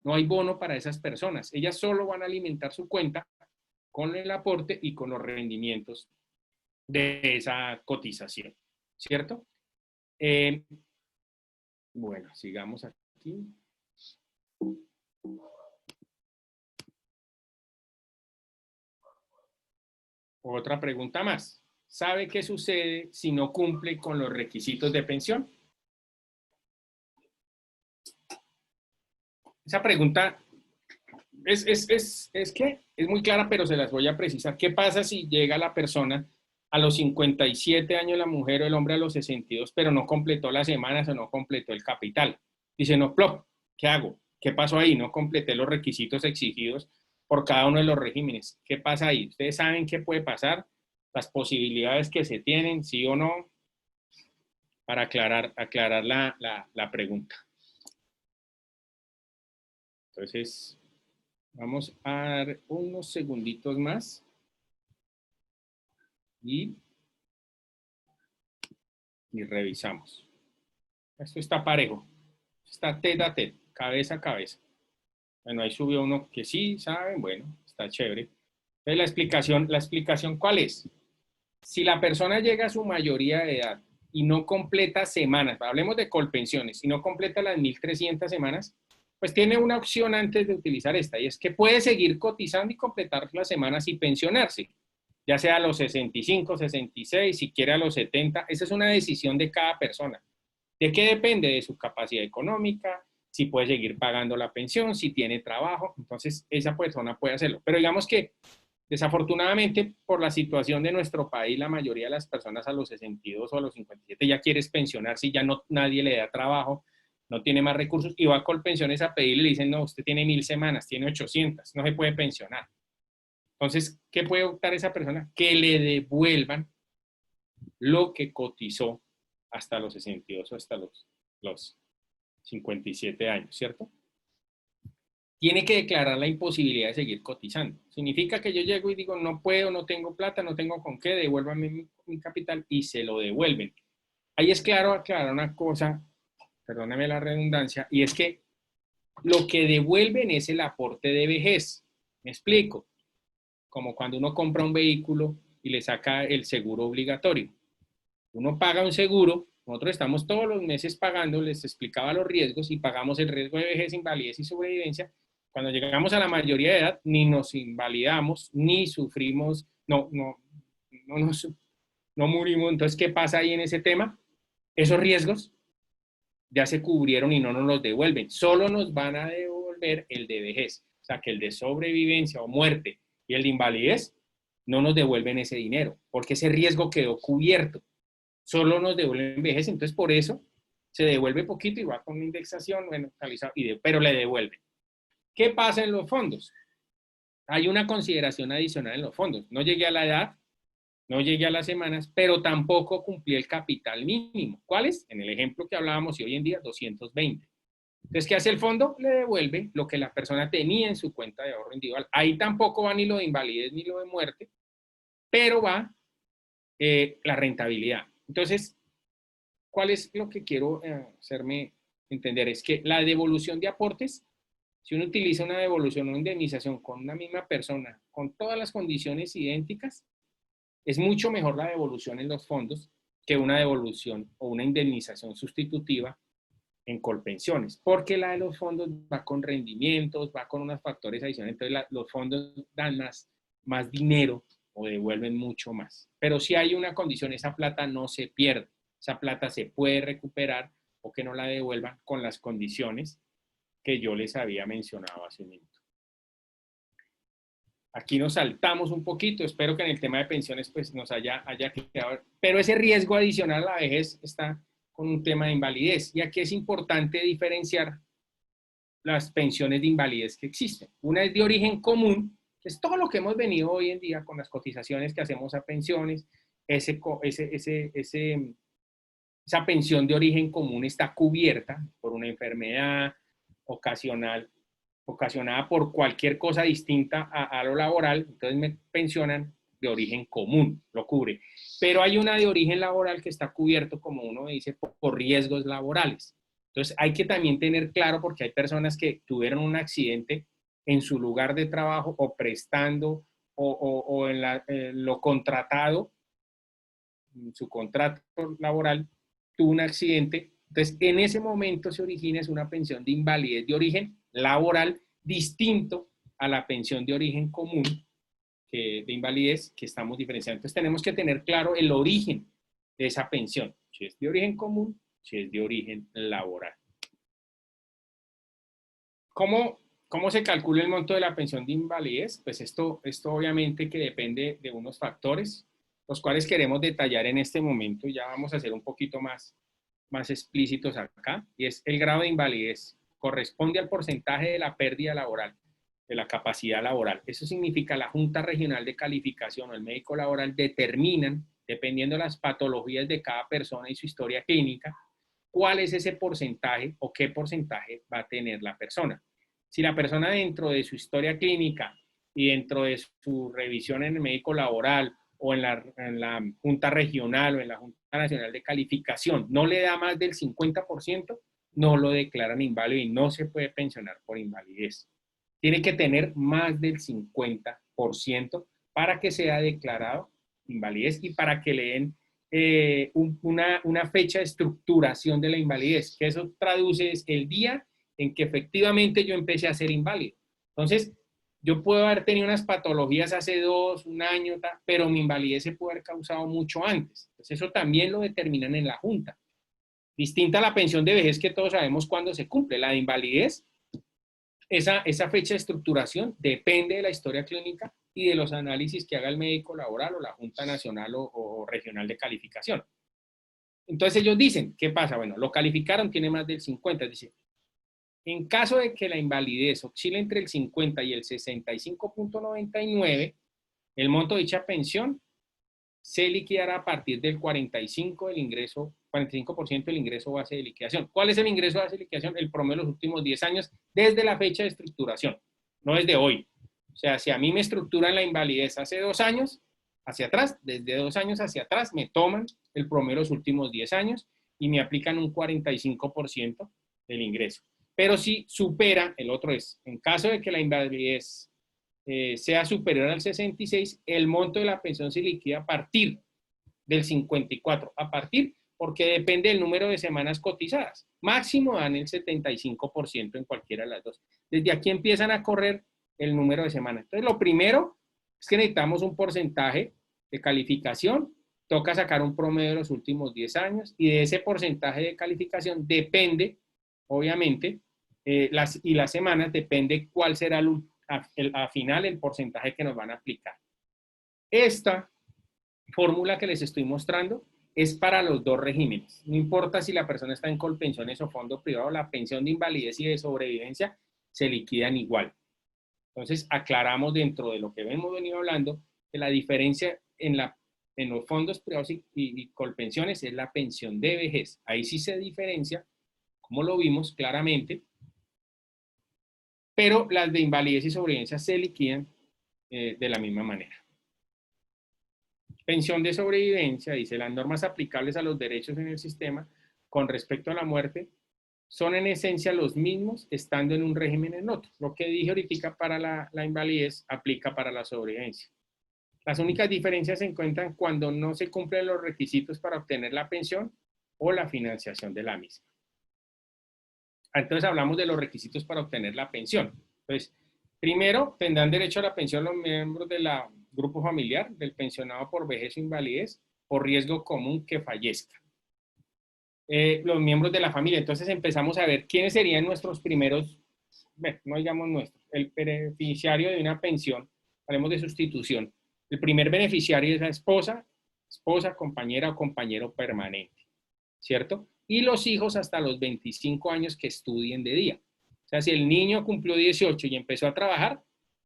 S2: no hay bono para esas personas. Ellas solo van a alimentar su cuenta con el aporte y con los rendimientos de esa cotización, ¿cierto? Bueno, sigamos aquí. Otra pregunta más. ¿Sabe qué sucede si no cumple con los requisitos de pensión? Esa pregunta es muy clara, pero se las voy a precisar. ¿Qué pasa si llega la persona a los 57 años, la mujer o el hombre a los 62, pero no completó las semanas o no completó el capital? Dice, no, plop, ¿qué hago? ¿Qué pasó ahí? No completé los requisitos exigidos por cada uno de los regímenes. ¿Qué pasa ahí? ¿Ustedes saben qué puede pasar? Las posibilidades que se tienen, sí o no, para aclarar la pregunta. Entonces, vamos a dar unos segunditos más y revisamos. Esto está parejo, está tete a tete, cabeza a cabeza. Bueno, ahí subió uno que sí, saben, bueno, está chévere. Entonces, la explicación ¿cuál es? Si la persona llega a su mayoría de edad y no completa semanas, hablemos de Colpensiones, si no completa las 1.300 semanas, pues tiene una opción antes de utilizar esta, y es que puede seguir cotizando y completar las semanas y pensionarse, ya sea a los 65, 66, si quiere a los 70, esa es una decisión de cada persona. ¿De qué depende? De su capacidad económica, si puede seguir pagando la pensión, si tiene trabajo, entonces esa persona puede hacerlo. Pero digamos que desafortunadamente, por la situación de nuestro país, la mayoría de las personas a los 62 o a los 57 ya quiere pensionarse y ya no, nadie le da trabajo, no tiene más recursos y va a Colpensiones a pedirle y le dicen, no, usted tiene 1.000 semanas, tiene 800, no se puede pensionar. Entonces, ¿qué puede optar esa persona? Que le devuelvan lo que cotizó hasta los 62 o hasta los 57 años, ¿cierto? Tiene que declarar la imposibilidad de seguir cotizando. Significa que yo llego y digo, no puedo, no tengo plata, no tengo con qué, devuélvame mi capital y se lo devuelven. Ahí es claro aclarar una cosa, perdóname la redundancia, y es que lo que devuelven es el aporte de vejez. Me explico. Como cuando uno compra un vehículo y le saca el seguro obligatorio. Uno paga un seguro, nosotros estamos todos los meses pagando, les explicaba los riesgos y pagamos el riesgo de vejez, invalidez y sobrevivencia. Cuando llegamos a la mayoría de edad, ni nos invalidamos, ni sufrimos, no murimos. Entonces, ¿qué pasa ahí en ese tema? Esos riesgos ya se cubrieron y no nos los devuelven. Solo nos van a devolver el de vejez. O sea, que el de sobrevivencia o muerte y el de invalidez no nos devuelven ese dinero, porque ese riesgo quedó cubierto. Solo nos devuelven vejez, entonces por eso se devuelve poquito y va con indexación, bueno, pero le devuelven. ¿Qué pasa en los fondos? Hay una consideración adicional en los fondos. No llegué a la edad, no llegué a las semanas, pero tampoco cumplí el capital mínimo. ¿Cuál es? En el ejemplo que hablábamos y hoy en día, 220. Entonces, ¿qué hace el fondo? Le devuelve lo que la persona tenía en su cuenta de ahorro individual. Ahí tampoco va ni lo de invalidez ni lo de muerte, pero va la rentabilidad. Entonces, ¿cuál es lo que quiero hacerme entender? Es que la devolución de aportes Si uno utiliza una devolución o una indemnización con una misma persona, con todas las condiciones idénticas, es mucho mejor la devolución en los fondos que una devolución o una indemnización sustitutiva en Colpensiones, porque la de los fondos va con rendimientos, va con unos factores adicionales, entonces los fondos dan más dinero o devuelven mucho más. Pero si hay una condición, esa plata no se pierde, esa plata se puede recuperar o que no la devuelvan con las condiciones que yo les había mencionado hace un minuto. Aquí nos saltamos un poquito, espero que en el tema de pensiones pues nos haya quedado, pero ese riesgo adicional a la vejez está con un tema de invalidez, y aquí es importante diferenciar las pensiones de invalidez que existen. Una es de origen común, que es todo lo que hemos venido hoy en día con las cotizaciones que hacemos a pensiones, esa pensión de origen común está cubierta por una enfermedad ocasionada por cualquier cosa distinta a lo laboral, entonces me pensionan de origen común, lo cubre. Pero hay una de origen laboral que está cubierto, como uno dice, por riesgos laborales. Entonces hay que también tener claro, porque hay personas que tuvieron un accidente en su lugar de trabajo o prestando o en lo contratado, en su contrato laboral, tuvo un accidente. Entonces en ese momento se origina es una pensión de invalidez de origen laboral distinto a la pensión de origen común de invalidez que estamos diferenciando. Entonces tenemos que tener claro el origen de esa pensión, si es de origen común, si es de origen laboral. ¿Cómo se calcula el monto de la pensión de invalidez? Pues esto obviamente que depende de unos factores, los cuales queremos detallar en este momento, ya vamos a ser un poquito más explícitos acá, y es el grado de invalidez. Corresponde al porcentaje de la pérdida laboral, de la capacidad laboral. Eso significa la Junta Regional de Calificación o el médico laboral determinan, dependiendo de las patologías de cada persona y su historia clínica, cuál es ese porcentaje o qué porcentaje va a tener la persona. Si la persona dentro de su historia clínica y dentro de su revisión en el médico laboral o en la Junta Regional o en la Junta Nacional de Calificación no le da más del 50%, no lo declaran inválido y no se puede pensionar por invalidez. Tiene que tener más del 50% para que sea declarado invalidez y para que le den una fecha de estructuración de la invalidez, que eso traduce es el día en que efectivamente yo empecé a ser inválido. Entonces, yo puedo haber tenido unas patologías hace 2, un año, pero mi invalidez se puede haber causado mucho antes. Entonces, eso también lo determinan en la Junta. Distinta a la pensión de vejez, que todos sabemos cuándo se cumple. La de invalidez, esa fecha de estructuración depende de la historia clínica y de los análisis que haga el médico laboral o la Junta Nacional o Regional de Calificación. Entonces ellos dicen, ¿qué pasa? Bueno, lo calificaron, tiene más del 50, dice, en caso de que la invalidez oscile entre el 50 y el 65.99, el monto de dicha pensión se liquidará a partir del 45% del ingreso base de liquidación. ¿Cuál es el ingreso base de liquidación? El promedio de los últimos 10 años desde la fecha de estructuración, no desde hoy. O sea, si a mí me estructuran la invalidez hace 2 años, hacia atrás, desde 2 años hacia atrás, me toman el promedio de los últimos 10 años y me aplican un 45% del ingreso. Pero si supera, el otro es, en caso de que la invalidez sea superior al 66, el monto de la pensión se liquida a partir del 54, a partir, porque depende del número de semanas cotizadas. Máximo dan el 75% en cualquiera de las dos. Desde aquí empiezan a correr el número de semanas. Entonces, lo primero es que necesitamos un porcentaje de calificación, toca sacar un promedio de los últimos 10 años, y de ese porcentaje de calificación depende, obviamente, y las semanas, depende cuál será al final el porcentaje que nos van a aplicar. Esta fórmula que les estoy mostrando es para los dos regímenes. No importa si la persona está en Colpensiones o fondo privado, la pensión de invalidez y de sobrevivencia se liquidan igual. Entonces, aclaramos dentro de lo que hemos venido hablando que la diferencia en los fondos privados y Colpensiones es la pensión de vejez. Ahí sí se diferencia, como lo vimos claramente, pero las de invalidez y sobrevivencia se liquidan de la misma manera. Pensión de sobrevivencia, dice, las normas aplicables a los derechos en el sistema con respecto a la muerte son en esencia los mismos estando en un régimen en otro. Lo que dije ahorita para la invalidez aplica para la sobrevivencia. Las únicas diferencias se encuentran cuando no se cumplen los requisitos para obtener la pensión o la financiación de la misma. Entonces hablamos de los requisitos para obtener la pensión. Entonces, primero, tendrán derecho a la pensión los miembros del grupo familiar del pensionado por vejez o invalidez o riesgo común que fallezca. Los miembros de la familia. Entonces empezamos a ver quiénes serían nuestros primeros, bueno, no digamos nuestros, el beneficiario de una pensión, hablemos de sustitución. El primer beneficiario es la esposa, compañera o compañero permanente, ¿cierto? Y los hijos hasta los 25 años que estudien de día. O sea, si el niño cumplió 18 y empezó a trabajar,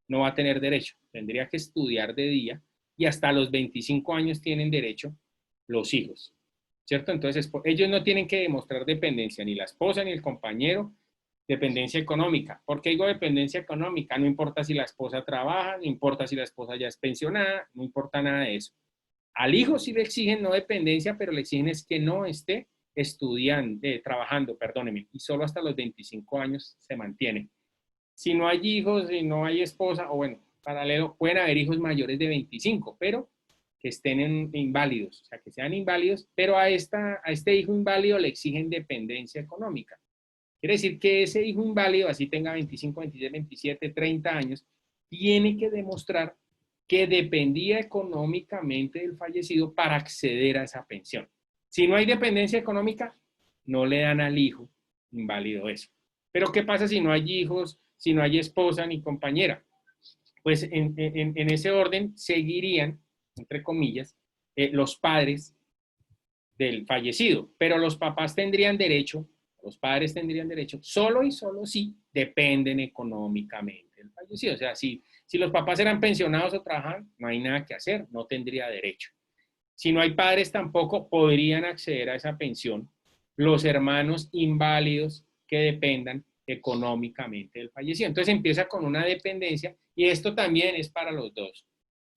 S2: no va a tener derecho. Tendría que estudiar de día y hasta los 25 años tienen derecho los hijos, ¿cierto? Entonces, ellos no tienen que demostrar dependencia, ni la esposa ni el compañero, dependencia económica. ¿Por qué digo dependencia económica? No importa si la esposa trabaja, no importa si la esposa ya es pensionada, no importa nada de eso. Al hijo sí le exigen no dependencia, pero le exigen es que no esté estudiando, trabajando, perdóneme, y solo hasta los 25 años se mantiene. Si no hay hijos, si no hay esposa, o bueno, paralelo, pueden haber hijos mayores de 25, pero que estén inválidos, o sea, que sean inválidos, pero a este hijo inválido le exigen dependencia económica. Quiere decir que ese hijo inválido, así tenga 25, 26, 27, 30 años, tiene que demostrar que dependía económicamente del fallecido para acceder a esa pensión. Si no hay dependencia económica, no le dan al hijo inválido eso. Pero ¿qué pasa si no hay hijos, si no hay esposa ni compañera? Pues en ese orden seguirían, entre comillas, los padres del fallecido, pero los papás tendrían derecho, los padres tendrían derecho, solo y solo si dependen económicamente del fallecido. O sea, si los papás eran pensionados o trabajan, no hay nada que hacer, no tendría derecho. Si no hay padres tampoco podrían acceder a esa pensión los hermanos inválidos que dependan económicamente del fallecido. Entonces empieza con una dependencia y esto también es para los dos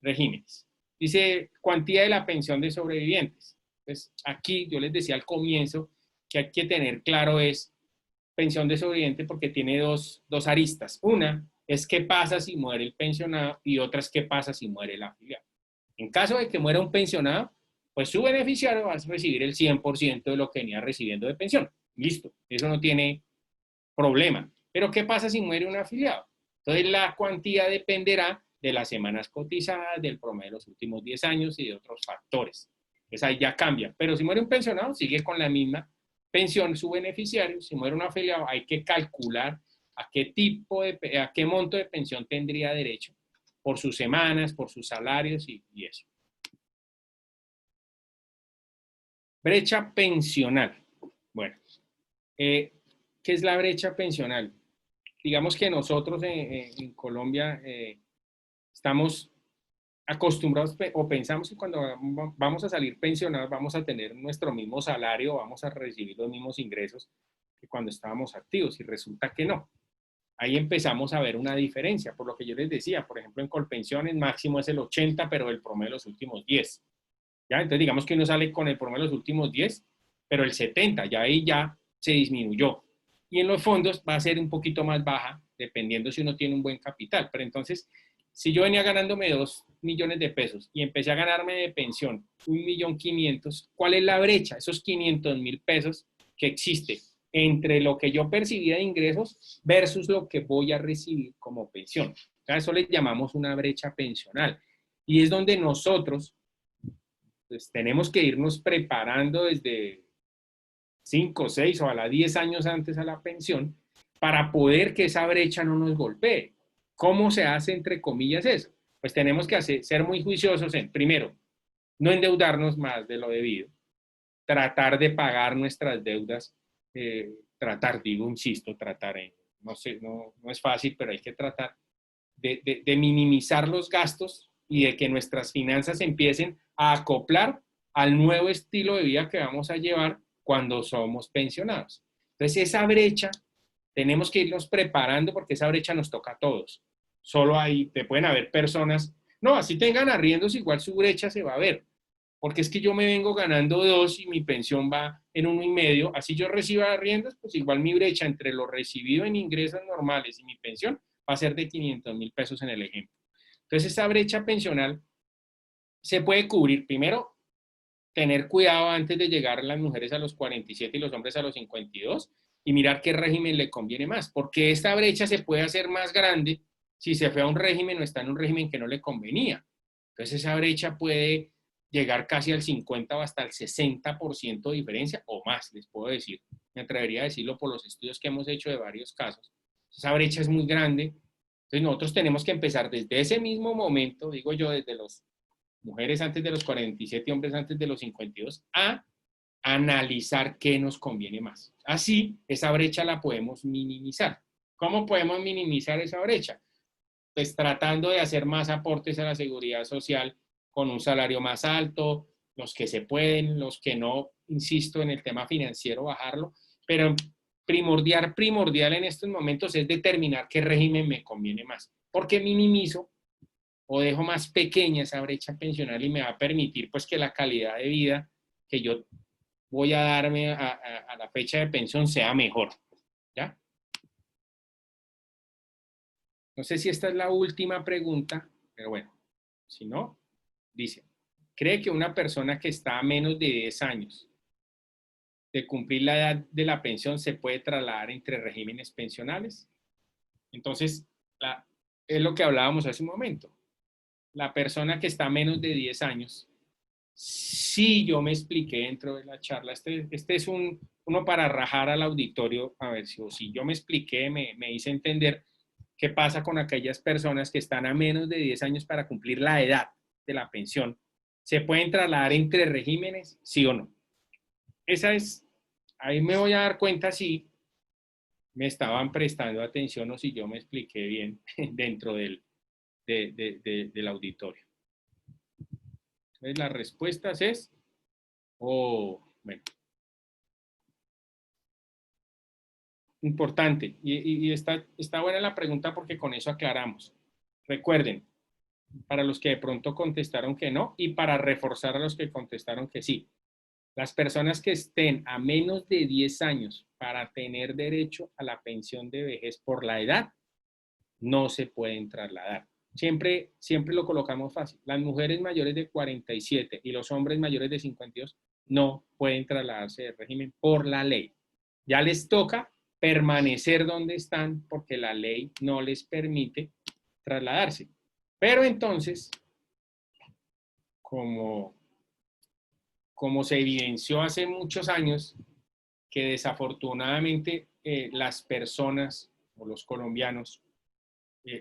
S2: regímenes. Dice cuantía de la pensión de sobrevivientes. Entonces aquí yo les decía al comienzo que hay que tener claro es pensión de sobreviviente porque tiene dos aristas. Una es qué pasa si muere el pensionado y otra es qué pasa si muere el afiliado. En caso de que muera un pensionado, pues su beneficiario va a recibir el 100% de lo que venía recibiendo de pensión. Listo, eso no tiene problema. Pero ¿qué pasa si muere un afiliado? Entonces la cuantía dependerá de las semanas cotizadas, del promedio de los últimos 10 años y de otros factores. Entonces ahí ya cambia. Pero si muere un pensionado, sigue con la misma pensión su beneficiario. Si muere un afiliado, hay que calcular a qué monto de pensión tendría derecho por sus semanas, por sus salarios y eso. Brecha pensional. Bueno, ¿qué es la brecha pensional? Digamos que nosotros en Colombia estamos acostumbrados o pensamos que cuando vamos a salir pensionados vamos a tener nuestro mismo salario, vamos a recibir los mismos ingresos que cuando estábamos activos y resulta que no. Ahí empezamos a ver una diferencia, por lo que yo les decía, por ejemplo, en Colpensiones máximo es el 80, pero el promedio de los últimos 10. ¿Ya? Entonces digamos que uno sale con el promedio de los últimos 10, pero el 70, ya ahí ya se disminuyó. Y en los fondos va a ser un poquito más baja, dependiendo si uno tiene un buen capital. Pero entonces, si yo venía ganándome 2 millones de pesos y empecé a ganarme de pensión 1.500.000, ¿cuál es la brecha? Esos 500.000 pesos que existe entre lo que yo percibía de ingresos versus lo que voy a recibir como pensión. A eso le llamamos una brecha pensional. Y es donde nosotros pues, tenemos que irnos preparando desde 5, 6 o a la 10 años antes a la pensión para poder que esa brecha no nos golpee. ¿Cómo se hace, entre comillas, eso? Pues tenemos que ser muy juiciosos en, primero, no endeudarnos más de lo debido, tratar de pagar nuestras deudas, tratar, no sé, no es fácil, pero hay que tratar de minimizar los gastos y de que nuestras finanzas empiecen a acoplar al nuevo estilo de vida que vamos a llevar cuando somos pensionados. Entonces, esa brecha tenemos que irnos preparando porque esa brecha nos toca a todos. Solo ahí te pueden haber personas, no, así tengan arriendos, igual su brecha se va a ver. porque es que yo me vengo ganando 2 y mi pensión va en 1,5, así yo reciba arriendos, pues igual mi brecha entre lo recibido en ingresos normales y mi pensión va a ser de 500.000 pesos en el ejemplo. Entonces esa brecha pensional se puede cubrir, primero, tener cuidado antes de llegar las mujeres a los 47 y los hombres a los 52 y mirar qué régimen le conviene más, porque esta brecha se puede hacer más grande si se fue a un régimen o está en un régimen que no le convenía. Entonces esa brecha puede llegar casi al 50 o hasta el 60% de diferencia o más, les puedo decir. Me atrevería a decirlo por los estudios que hemos hecho de varios casos. Esa brecha es muy grande. Entonces nosotros tenemos que empezar desde ese mismo momento, digo yo, desde los mujeres antes de los 47, hombres antes de los 52, a analizar qué nos conviene más. Así, esa brecha la podemos minimizar. ¿Cómo podemos minimizar esa brecha? Pues tratando de hacer más aportes a la seguridad social con un salario más alto, los que se pueden, los que no, insisto, en el tema financiero, bajarlo, pero primordial en estos momentos es determinar qué régimen me conviene más, porque minimizo o dejo más pequeña esa brecha pensional y me va a permitir pues que la calidad de vida que yo voy a darme a la fecha de pensión sea mejor, ¿ya? No sé si esta es la última pregunta, pero bueno, si no, dice, ¿cree que una persona que está a menos de 10 años de cumplir la edad de la pensión se puede trasladar entre regímenes pensionales? Entonces, es lo que hablábamos hace un momento. La persona que está a menos de 10 años, sí, yo me expliqué dentro de la charla, este es uno para rajar al auditorio, a ver si yo me expliqué, me hice entender qué pasa con aquellas personas que están a menos de 10 años para cumplir la edad de la pensión. ¿Se pueden trasladar entre regímenes, sí o no? Esa es, ahí me voy a dar cuenta si me estaban prestando atención o si yo me expliqué bien dentro del auditorio. Entonces, las respuestas es, bueno, importante. Y está buena la pregunta porque con eso aclaramos. Recuerden, para los que de pronto contestaron que no y para reforzar a los que contestaron que sí. Las personas que estén a menos de 10 años para tener derecho a la pensión de vejez por la edad, no se pueden trasladar. Siempre lo colocamos fácil. Las mujeres mayores de 47 y los hombres mayores de 52 no pueden trasladarse de régimen por la ley. Ya les toca permanecer donde están porque la ley no les permite trasladarse. Pero entonces, como se evidenció hace muchos años, que desafortunadamente las personas o los colombianos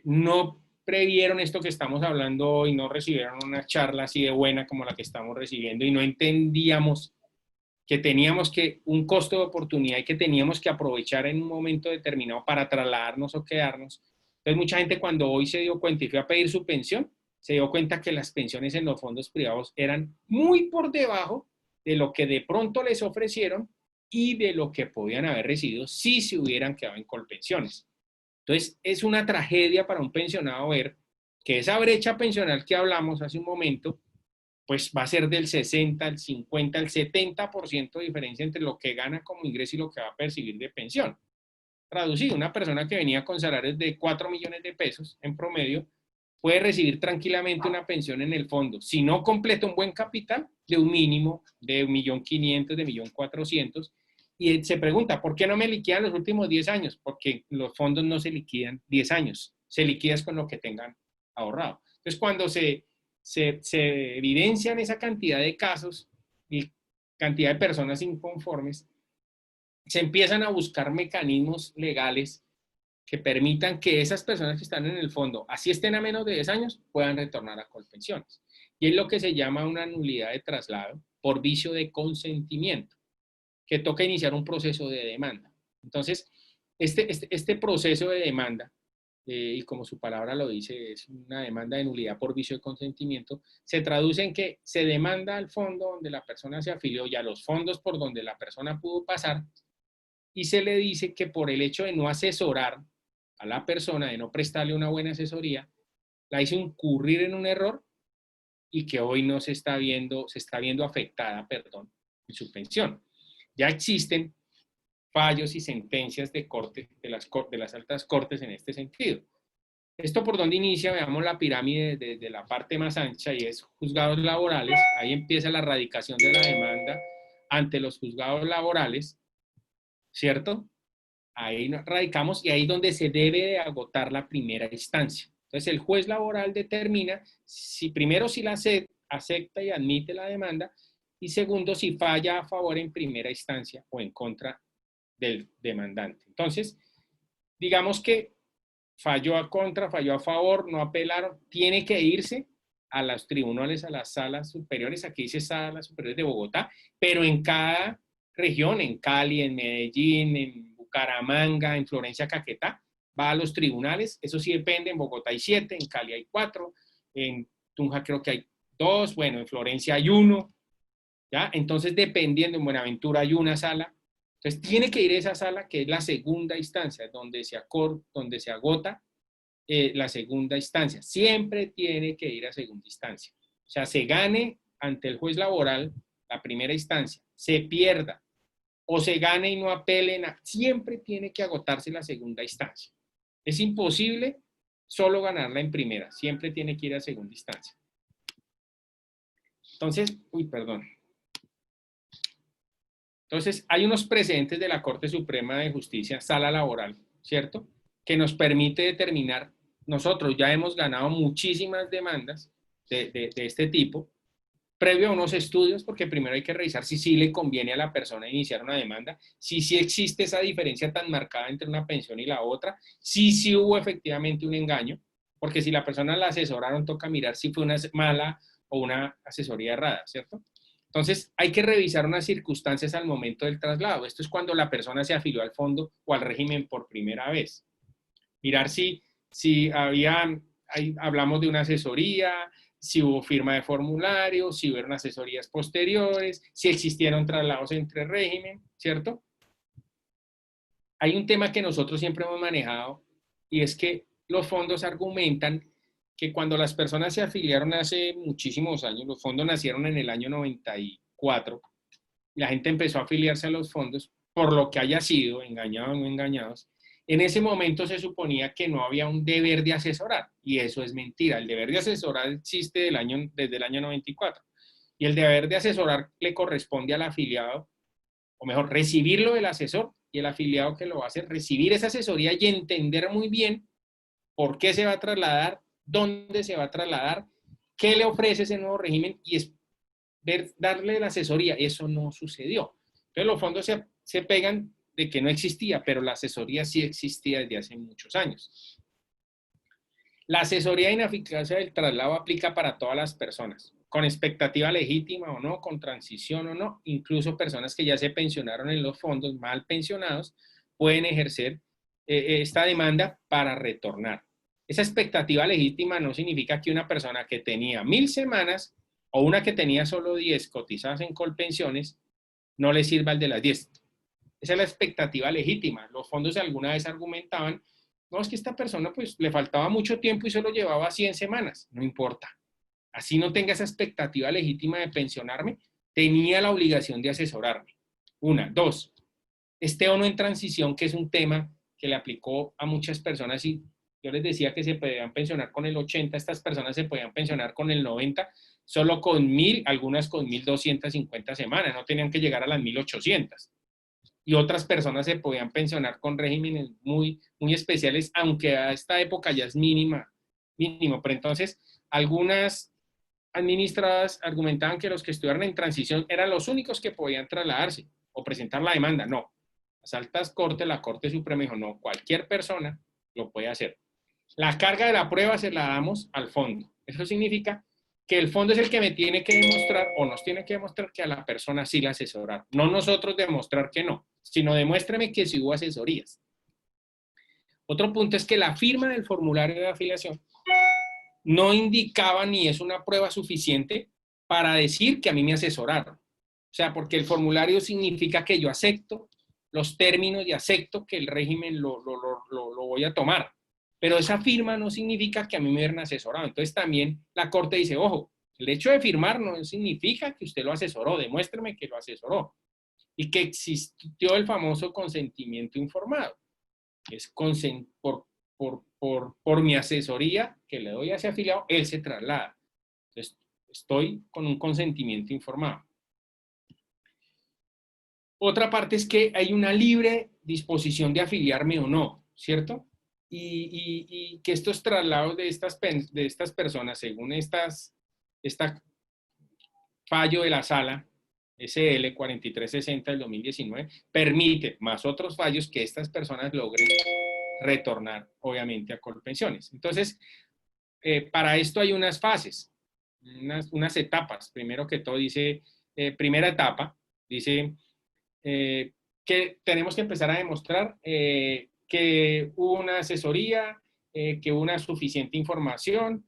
S2: no previeron esto que estamos hablando hoy, no recibieron una charla así de buena como la que estamos recibiendo y no entendíamos que teníamos un costo de oportunidad y que teníamos que aprovechar en un momento determinado para trasladarnos o quedarnos. Entonces mucha gente cuando hoy se dio cuenta y fue a pedir su pensión, se dio cuenta que las pensiones en los fondos privados eran muy por debajo de lo que de pronto les ofrecieron y de lo que podían haber recibido si se hubieran quedado en Colpensiones. Entonces, es una tragedia para un pensionado ver que esa brecha pensional que hablamos hace un momento, pues va a ser del 60, el 50, el 70% de diferencia entre lo que gana como ingreso y lo que va a percibir de pensión. Traducido, una persona que venía con salarios de 4 millones de pesos en promedio puede recibir tranquilamente una pensión en el fondo, si no completa un buen capital, de un mínimo de 1.500.000, de 1.400.000, y se pregunta, ¿por qué no me liquidan los últimos 10 años? Porque los fondos no se liquidan 10 años, se liquidan con lo que tengan ahorrado. Entonces, cuando se evidencian esa cantidad de casos y cantidad de personas inconformes, se empiezan a buscar mecanismos legales que permitan que esas personas que están en el fondo, así estén a menos de 10 años, puedan retornar a Colpensiones. Y es lo que se llama una nulidad de traslado por vicio de consentimiento, que toca iniciar un proceso de demanda. Entonces, este proceso de demanda, y como su palabra lo dice, es una demanda de nulidad por vicio de consentimiento, se traduce en que se demanda al fondo donde la persona se afilió y a los fondos por donde la persona pudo pasar, y se le dice que por el hecho de no asesorar a la persona, de no prestarle una buena asesoría, la hizo incurrir en un error y que hoy no se está viendo afectada, perdón, en su pensión. Ya existen fallos y sentencias de corte de las altas cortes en este sentido. ¿Esto por dónde inicia? Veamos la pirámide de la parte más ancha y es juzgados laborales. Ahí empieza la radicación de la demanda ante los juzgados laborales, ¿cierto? Ahí nos radicamos y ahí es donde se debe de agotar la primera instancia. Entonces el juez laboral determina si primero si la acepta y admite la demanda y segundo si falla a favor en primera instancia o en contra del demandante. Entonces, digamos que falló a contra, falló a favor, no apelaron, tiene que irse a los tribunales, a las salas superiores, aquí dice salas superiores de Bogotá, pero en cada región, en Cali, en Medellín, en Bucaramanga, en Florencia, Caquetá, va a los tribunales, eso sí depende, en Bogotá hay 7, en Cali hay 4, en Tunja creo que hay 2, bueno, en Florencia hay 1, ¿ya? Entonces dependiendo, en Buenaventura hay una sala, entonces tiene que ir a esa sala que es la segunda instancia, donde se agota la segunda instancia. Siempre tiene que ir a segunda instancia. O sea, se gane ante el juez laboral la primera instancia, se pierda o se gane y no apelen, siempre tiene que agotarse la segunda instancia. Es imposible solo ganarla en primera, siempre tiene que ir a segunda instancia. Entonces, Entonces, hay unos precedentes de la Corte Suprema de Justicia, sala laboral, ¿cierto? Que nos permite determinar, nosotros ya hemos ganado muchísimas demandas de este tipo, previo a unos estudios, porque primero hay que revisar si sí le conviene a la persona iniciar una demanda, si sí existe esa diferencia tan marcada entre una pensión y la otra, si sí hubo efectivamente un engaño, porque si la persona la asesoraron, toca mirar si fue una mala o una asesoría errada, ¿cierto? Entonces, hay que revisar unas circunstancias al momento del traslado. Esto es cuando la persona se afilió al fondo o al régimen por primera vez. Mirar si hablamos de una asesoría, si hubo firma de formulario, si hubieron asesorías posteriores, si existieron traslados entre régimen, ¿cierto? Hay un tema que nosotros siempre hemos manejado y es que los fondos argumentan que cuando las personas se afiliaron hace muchísimos años, los fondos nacieron en el año 94, y la gente empezó a afiliarse a los fondos, por lo que haya sido, engañados o no engañados, en ese momento se suponía que no había un deber de asesorar, y eso es mentira. El deber de asesorar existe desde el año 94, y el deber de asesorar le corresponde al afiliado, o mejor, recibirlo del asesor, y el afiliado que lo va a hacer, recibir esa asesoría y entender muy bien por qué se va a trasladar, dónde se va a trasladar, qué le ofrece ese nuevo régimen y darle la asesoría. Eso no sucedió. Entonces los fondos se pegan de que no existía, pero la asesoría sí existía desde hace muchos años. La asesoría de ineficacia del traslado aplica para todas las personas, con expectativa legítima o no, con transición o no, incluso personas que ya se pensionaron en los fondos, mal pensionados, pueden ejercer esta demanda para retornar. Esa expectativa legítima no significa que una persona que tenía 1000 semanas o una que tenía solo 10 cotizadas en Colpensiones no le sirva el de las 10. Esa es la expectativa legítima. Los fondos alguna vez argumentaban, no, es que esta persona pues le faltaba mucho tiempo y solo llevaba 100 semanas. No importa. Así no tenga esa expectativa legítima de pensionarme, tenía la obligación de asesorarme. Una. Dos, esté o no en transición, que es un tema que le aplicó a muchas personas y yo les decía que se podían pensionar con el 80, estas personas se podían pensionar con el 90, solo con 1000, algunas con 1250 semanas, no tenían que llegar a las 1800. Y otras personas se podían pensionar con regímenes muy, muy especiales, aunque a esta época ya es mínimo. Pero entonces, algunas administradas argumentaban que los que estuvieran en transición eran los únicos que podían trasladarse o presentar la demanda. No. Las altas cortes, la Corte Suprema dijo, no, cualquier persona lo puede hacer. La carga de la prueba se la damos al fondo. Eso significa que el fondo es el que me tiene que demostrar o nos tiene que demostrar que a la persona sí la asesoraron. No nosotros demostrar que no, sino demuéstrame que sí hubo asesorías. Otro punto es que la firma del formulario de afiliación no indicaba ni es una prueba suficiente para decir que a mí me asesoraron. O sea, porque el formulario significa que yo acepto los términos y acepto que el régimen lo voy a tomar. Pero esa firma no significa que a mí me hubieran asesorado. Entonces también la Corte dice, ojo, El hecho de firmar no significa que usted lo asesoró, demuéstreme que lo asesoró. Y que existió el famoso consentimiento informado. Es por mi asesoría que le doy a ese afiliado, él se traslada. Entonces, estoy con un consentimiento informado. Otra parte es que hay una libre disposición de afiliarme o no, ¿cierto? Y que estos traslados de estas personas, según esta fallo de la sala SL 4360 del 2019, permite, más otros fallos, que estas personas logren retornar, obviamente, a Colpensiones. Entonces, para esto hay unas fases, unas etapas. Primero que todo dice, primera etapa, dice que tenemos que empezar a demostrar que hubo una asesoría, que hubo una suficiente información,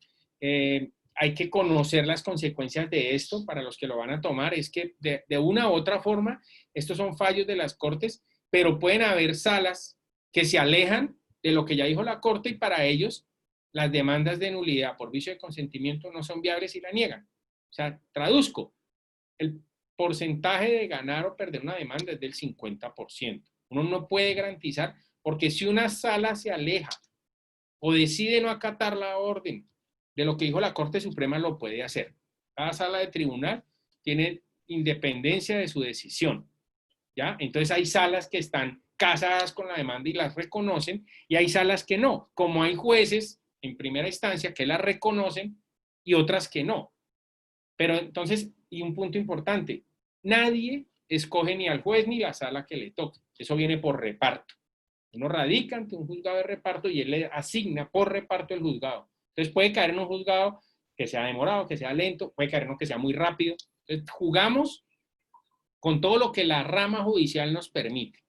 S2: hay que conocer las consecuencias de esto para los que lo van a tomar. Es que de una u otra forma, estos son fallos de las cortes, pero pueden haber salas que se alejan de lo que ya dijo la corte y para ellos las demandas de nulidad por vicio de consentimiento no son viables y la niegan. O sea, traduzco, el porcentaje de ganar o perder una demanda es del 50%. Uno no puede garantizar, porque si una sala se aleja o decide no acatar la orden de lo que dijo la Corte Suprema, lo puede hacer. Cada sala de tribunal tiene independencia de su decisión, ¿ya? Entonces hay salas que están casadas con la demanda y las reconocen, y hay salas que no, como hay jueces en primera instancia que las reconocen y otras que no. Pero entonces, y un punto importante, nadie escoge ni al juez ni la sala que le toque. Eso viene por reparto. Uno radica ante un juzgado de reparto y él le asigna por reparto el juzgado. Entonces puede caer en un juzgado que sea demorado, que sea lento, puede caer en uno que sea muy rápido. Entonces jugamos con todo lo que la rama judicial nos permite.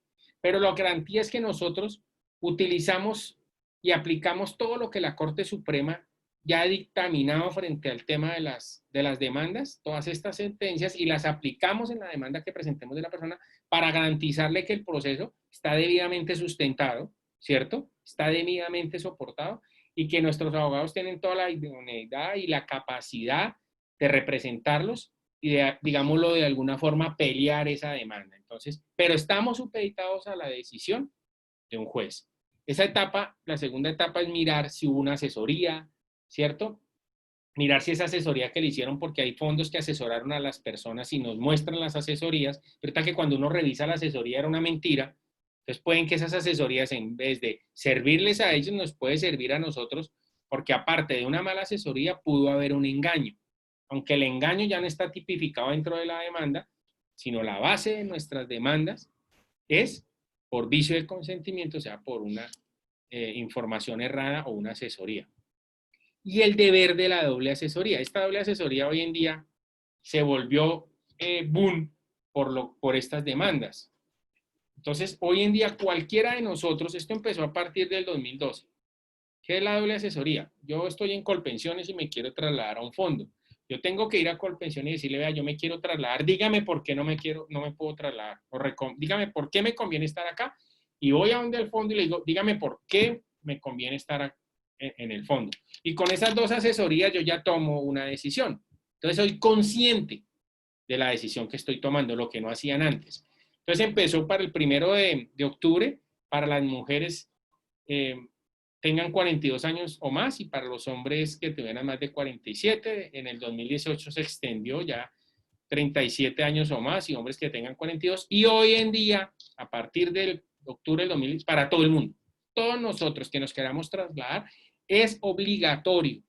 S2: Pero la garantía es que nosotros utilizamos y aplicamos todo lo que la Corte Suprema ya ha dictaminado frente al tema de las demandas, todas estas sentencias, y las aplicamos en la demanda que presentemos de la persona para garantizarle que el proceso está debidamente sustentado, ¿cierto? Está debidamente soportado y que nuestros abogados tienen toda la idoneidad y la capacidad de representarlos y de, digámoslo, de alguna forma pelear esa demanda. Entonces, pero estamos supeditados a la decisión de un juez. Esa etapa, la segunda etapa es mirar si hubo una asesoría, ¿cierto? Mirar si esa asesoría que le hicieron, porque hay fondos que asesoraron a las personas y nos muestran las asesorías, pero tal que cuando uno revisa la asesoría era una mentira, entonces pueden que esas asesorías, en vez de servirles a ellos, nos puede servir a nosotros, porque aparte de una mala asesoría, pudo haber un engaño. Aunque el engaño ya no está tipificado dentro de la demanda, sino la base de nuestras demandas es por vicio de consentimiento, o sea, por una información errada o una asesoría. Y el deber de la doble asesoría. Esta doble asesoría hoy en día se volvió boom por estas demandas. Entonces, hoy en día cualquiera de nosotros, esto empezó a partir del 2012. ¿Qué es la doble asesoría? Yo estoy en Colpensiones y me quiero trasladar a un fondo. Yo tengo que ir a Colpensiones y decirle, vea, yo me quiero trasladar, dígame por qué no me puedo trasladar, o dígame por qué me conviene estar acá, y voy a donde el fondo y le digo, dígame por qué me conviene estar en el fondo. Y con esas dos asesorías yo ya tomo una decisión. Entonces soy consciente de la decisión que estoy tomando, lo que no hacían antes. Entonces empezó para el 1 de octubre, para las mujeres tengan 42 años o más, y para los hombres que tuvieran más de 47, en el 2018 se extendió ya 37 años o más, y hombres que tengan 42, y hoy en día, a partir del octubre del 2000, para todo el mundo, todos nosotros que nos queramos trasladar, es obligatorio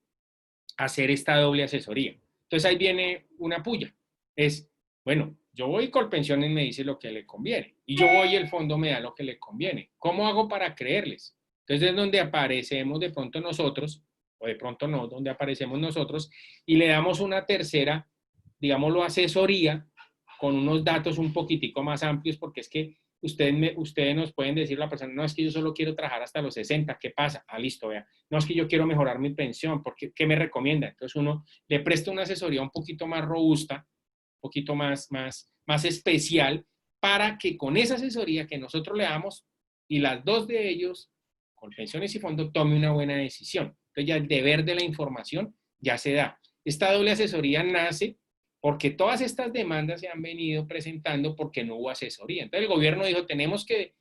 S2: hacer esta doble asesoría. Entonces ahí viene una puya, es, bueno, yo voy Colpensiones me dice lo que le conviene, y yo voy y el fondo me da lo que le conviene. ¿Cómo hago para creerles? Entonces es donde aparecemos de pronto nosotros, o de pronto no, donde aparecemos nosotros, y le damos una tercera, digámoslo, asesoría, con unos datos un poquitico más amplios, porque es que ustedes nos pueden decir la persona, no, es que yo solo quiero trabajar hasta los 60, ¿qué pasa? Ah, listo, vea. No, es que yo quiero mejorar mi pensión, ¿qué me recomienda? Entonces uno le presta una asesoría un poquito más robusta, un poquito más especial, para que con esa asesoría que nosotros le damos, y las dos de ellos, Colpensiones y fondo, tome una buena decisión. Entonces ya el deber de la información ya se da. Esta doble asesoría nace porque todas estas demandas se han venido presentando porque no hubo asesoría. Entonces el gobierno dijo, tenemos que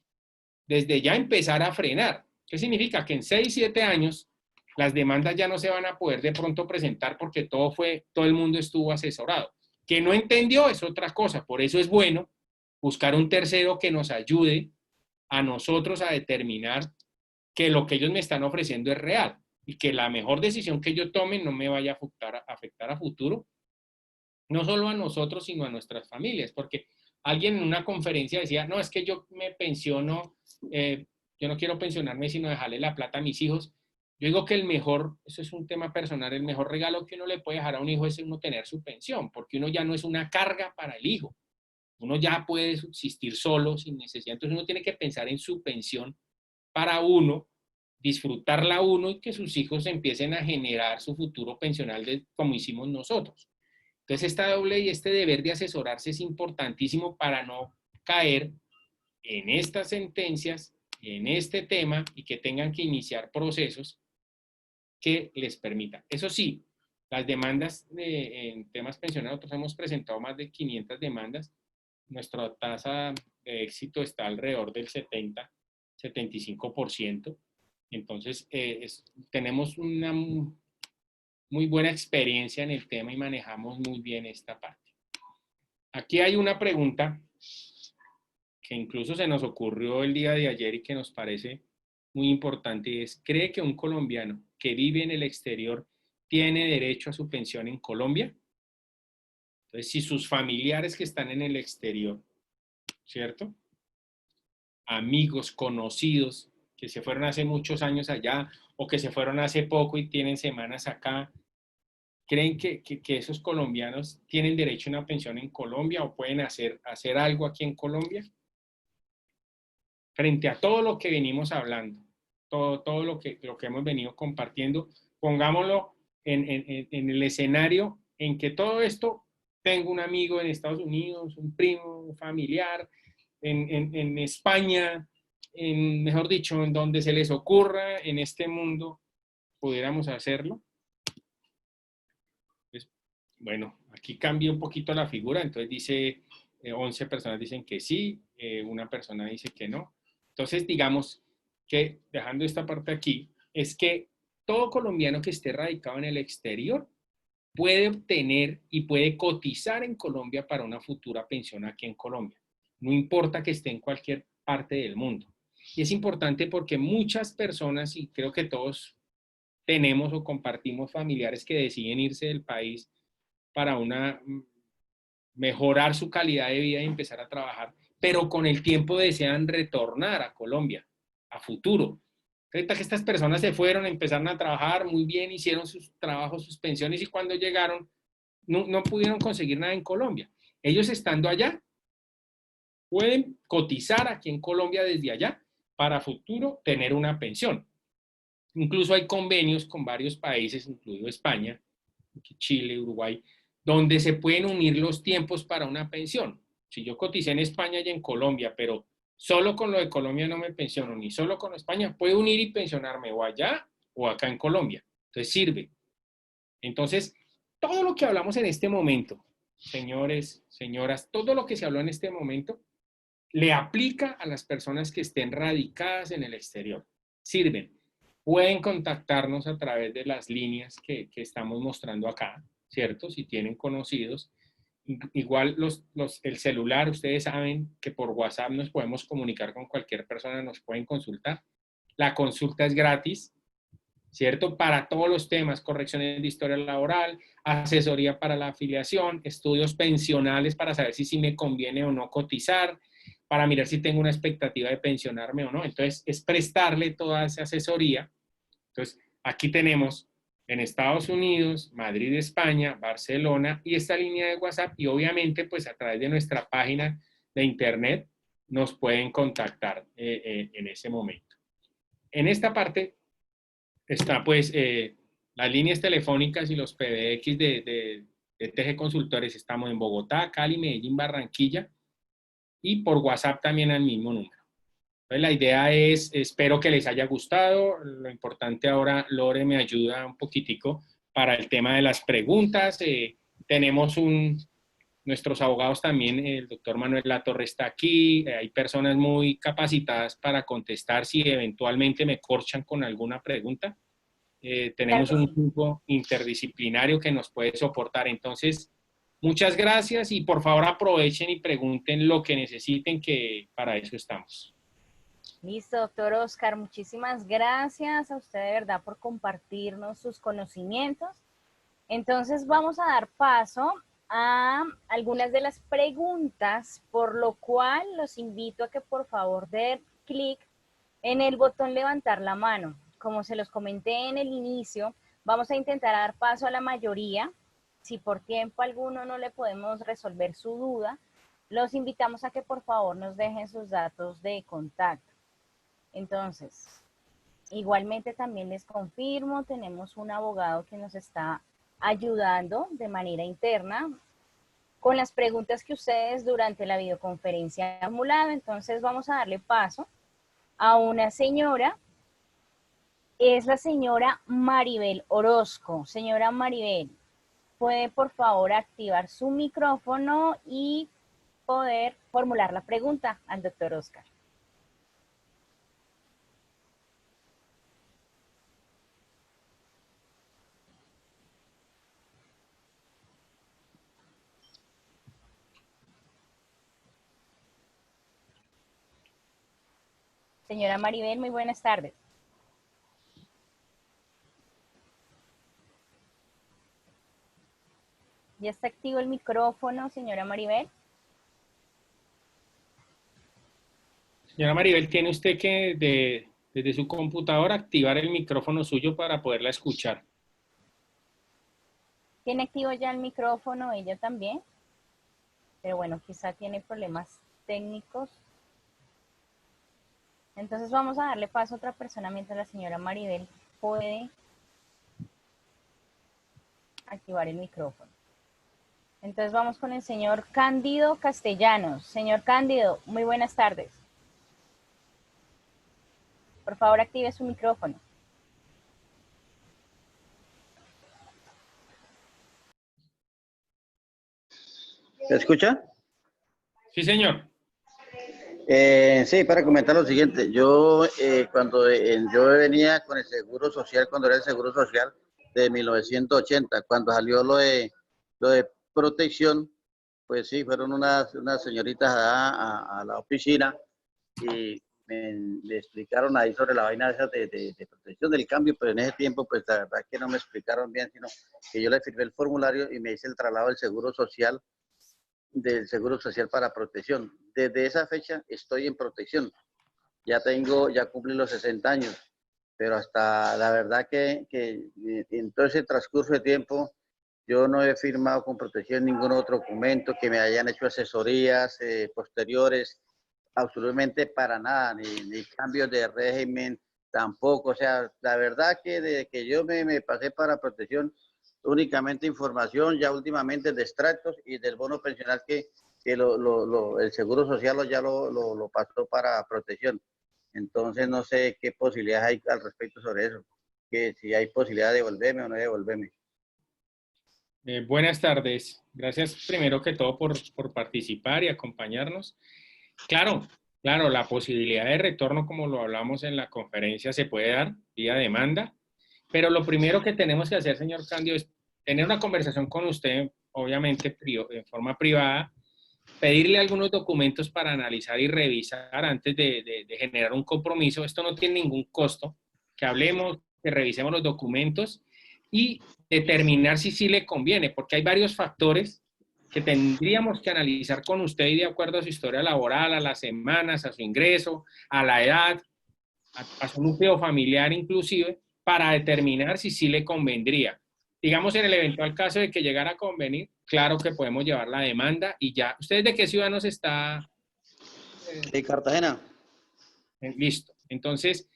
S2: desde ya empezar a frenar. ¿Qué significa? Que en 6, 7 años las demandas ya no se van a poder de pronto presentar porque todo el mundo estuvo asesorado. Que no entendió es otra cosa, por eso es bueno buscar un tercero que nos ayude a nosotros a determinar que lo que ellos me están ofreciendo es real y que la mejor decisión que yo tome no me vaya a afectar a futuro, no solo a nosotros, sino a nuestras familias, porque alguien en una conferencia decía, no, es que yo me pensiono, yo no quiero pensionarme, sino dejarle la plata a mis hijos. Yo digo que el mejor, eso es un tema personal, el mejor regalo que uno le puede dejar a un hijo es uno tener su pensión, porque uno ya no es una carga para el hijo. Uno ya puede subsistir solo, sin necesidad. Entonces uno tiene que pensar en su pensión para uno, disfrutarla uno y que sus hijos empiecen a generar su futuro pensional como hicimos nosotros. Entonces esta doble y este deber de asesorarse es importantísimo para no caer en estas sentencias, en este tema y que tengan que iniciar procesos que les permitan. Eso sí, las demandas en temas pensionales, nosotros hemos presentado más de 500 demandas. Nuestra tasa de éxito está alrededor del 75%. Entonces, tenemos una muy buena experiencia en el tema y manejamos muy bien esta parte. Aquí hay una pregunta que incluso se nos ocurrió el día de ayer y que nos parece muy importante y es, ¿cree que un colombiano que vive en el exterior tiene derecho a su pensión en Colombia? Entonces, si sus familiares que están en el exterior, ¿cierto? Amigos, conocidos, que se fueron hace muchos años allá o que se fueron hace poco y tienen semanas acá, ¿creen que esos colombianos tienen derecho a una pensión en Colombia o pueden hacer algo aquí en Colombia? Frente a todo lo que venimos hablando, todo lo que hemos venido compartiendo, pongámoslo en el escenario en que todo esto, tengo un amigo en Estados Unidos, un primo, un familiar, en España, mejor dicho, en donde se les ocurra en este mundo, pudiéramos hacerlo. Pues, bueno, aquí cambia un poquito la figura, entonces dice, 11 personas dicen que sí, una persona dice que no. Entonces, digamos que, dejando esta parte aquí, es que todo colombiano que esté radicado en el exterior puede obtener y puede cotizar en Colombia para una futura pensión aquí en Colombia. No importa que esté en cualquier parte del mundo. Y es importante porque muchas personas, y creo que todos tenemos o compartimos familiares que deciden irse del país para mejorar su calidad de vida y empezar a trabajar, pero con el tiempo desean retornar a Colombia, a futuro. Ahorita que estas personas se fueron, empezaron a trabajar muy bien, hicieron sus trabajos, sus pensiones y cuando llegaron no pudieron conseguir nada en Colombia. Ellos estando allá pueden cotizar aquí en Colombia desde allá para futuro tener una pensión. Incluso hay convenios con varios países, incluido España, Chile, Uruguay, donde se pueden unir los tiempos para una pensión. Si yo coticé en España y en Colombia, pero solo con lo de Colombia no me pensiono, ni solo con España, puedo unir y pensionarme o allá o acá en Colombia. Entonces sirve. Entonces, todo lo que hablamos en este momento, señores, señoras, todo lo que se habló en este momento, le aplica a las personas que estén radicadas en el exterior. Sirven. Pueden contactarnos a través de las líneas que estamos mostrando acá, ¿cierto? Si tienen conocidos. Igual el celular, ustedes saben que por WhatsApp nos podemos comunicar con cualquier persona, nos pueden consultar. La consulta es gratis, ¿cierto? Para todos los temas, correcciones de historia laboral, asesoría para la afiliación, estudios pensionales para saber si me conviene o no cotizar, para mirar si tengo una expectativa de pensionarme o no. Entonces, es prestarle toda esa asesoría. Entonces, aquí tenemos en Estados Unidos, Madrid, España, Barcelona y esta línea de WhatsApp y obviamente, pues a través de nuestra página de internet nos pueden contactar en ese momento. En esta parte está pues las líneas telefónicas y los PBX de TG Consultores. Estamos en Bogotá, Cali, Medellín, Barranquilla y por WhatsApp también al mismo número. Entonces la idea es, espero que les haya gustado. Lo importante ahora, Lore me ayuda un poquitico para el tema de las preguntas. Tenemos nuestros abogados también, el doctor Manuel Latorre está aquí, hay personas muy capacitadas para contestar si eventualmente me corchan con alguna pregunta. Tenemos un grupo interdisciplinario que nos puede soportar. Entonces, muchas gracias y por favor aprovechen y pregunten lo que necesiten, que para eso estamos.
S1: Listo, doctor Oscar, muchísimas gracias a usted de verdad por compartirnos sus conocimientos. Entonces vamos a dar paso a algunas de las preguntas, por lo cual los invito a que por favor den clic en el botón levantar la mano. Como se los comenté en el inicio, vamos a intentar dar paso a la mayoría. Si por tiempo alguno no le podemos resolver su duda, los invitamos a que por favor nos dejen sus datos de contacto. Entonces, igualmente también les confirmo, tenemos un abogado que nos está ayudando de manera interna con las preguntas que ustedes durante la videoconferencia han formulado. Entonces vamos a darle paso a una señora, es la señora Maribel Orozco. Señora Maribel, ¿puede por favor activar su micrófono y poder formular la pregunta al doctor Oscar? Señora Maribel, muy buenas tardes. ¿Ya está activo el micrófono, señora Maribel?
S2: Señora Maribel, tiene usted que desde su computadora activar el micrófono suyo para poderla escuchar.
S1: ¿Tiene activo ya el micrófono ella también? Pero bueno, quizá tiene problemas técnicos. Entonces vamos a darle paso a otra persona mientras la señora Maribel puede activar el micrófono. Entonces vamos con el señor Cándido Castellanos. Señor Cándido, muy buenas tardes. Por favor, active su micrófono.
S3: ¿Se escucha?
S2: Sí, señor.
S3: Sí, para comentar lo siguiente. Yo, cuando yo venía con el Seguro Social, cuando era el Seguro Social de 1980, cuando salió lo de protección, pues sí, fueron unas señoritas a la oficina y me explicaron ahí sobre la vaina esa de protección del cambio, pero en ese tiempo, pues la verdad que no me explicaron bien, sino que yo le firmé el formulario y me hice el traslado del Seguro Social para protección. Desde esa fecha estoy en protección. Ya cumplí los 60 años, pero hasta la verdad que en todo ese transcurso de tiempo yo no he firmado con protección ningún otro documento, que me hayan hecho asesorías posteriores, absolutamente para nada, ni cambios de régimen tampoco. O sea, la verdad que desde que yo me pasé para protección, únicamente información, ya últimamente de extractos y del bono pensional que el Seguro Social ya lo pasó para protección. Entonces no sé qué posibilidades hay al respecto sobre eso, que si hay posibilidad de devolverme o no devolverme.
S2: Buenas tardes. Gracias primero que todo por participar y acompañarnos. Claro, claro, la posibilidad de retorno, como lo hablamos en la conferencia, se puede dar vía demanda, pero lo primero que tenemos que hacer, señor Candio, es tener una conversación con usted, obviamente en forma privada, pedirle algunos documentos para analizar y revisar antes de generar un compromiso. Esto no tiene ningún costo, que hablemos, que revisemos los documentos y determinar si sí le conviene, porque hay varios factores que tendríamos que analizar con usted y de acuerdo a su historia laboral, a las semanas, a su ingreso, a la edad, a su núcleo familiar inclusive, para determinar si sí le convendría. Digamos, en el eventual caso de que llegara a convenir, claro que podemos llevar la demanda y ya. ¿Usted de qué ciudad nos está?
S3: De Cartagena.
S2: Listo. Entonces,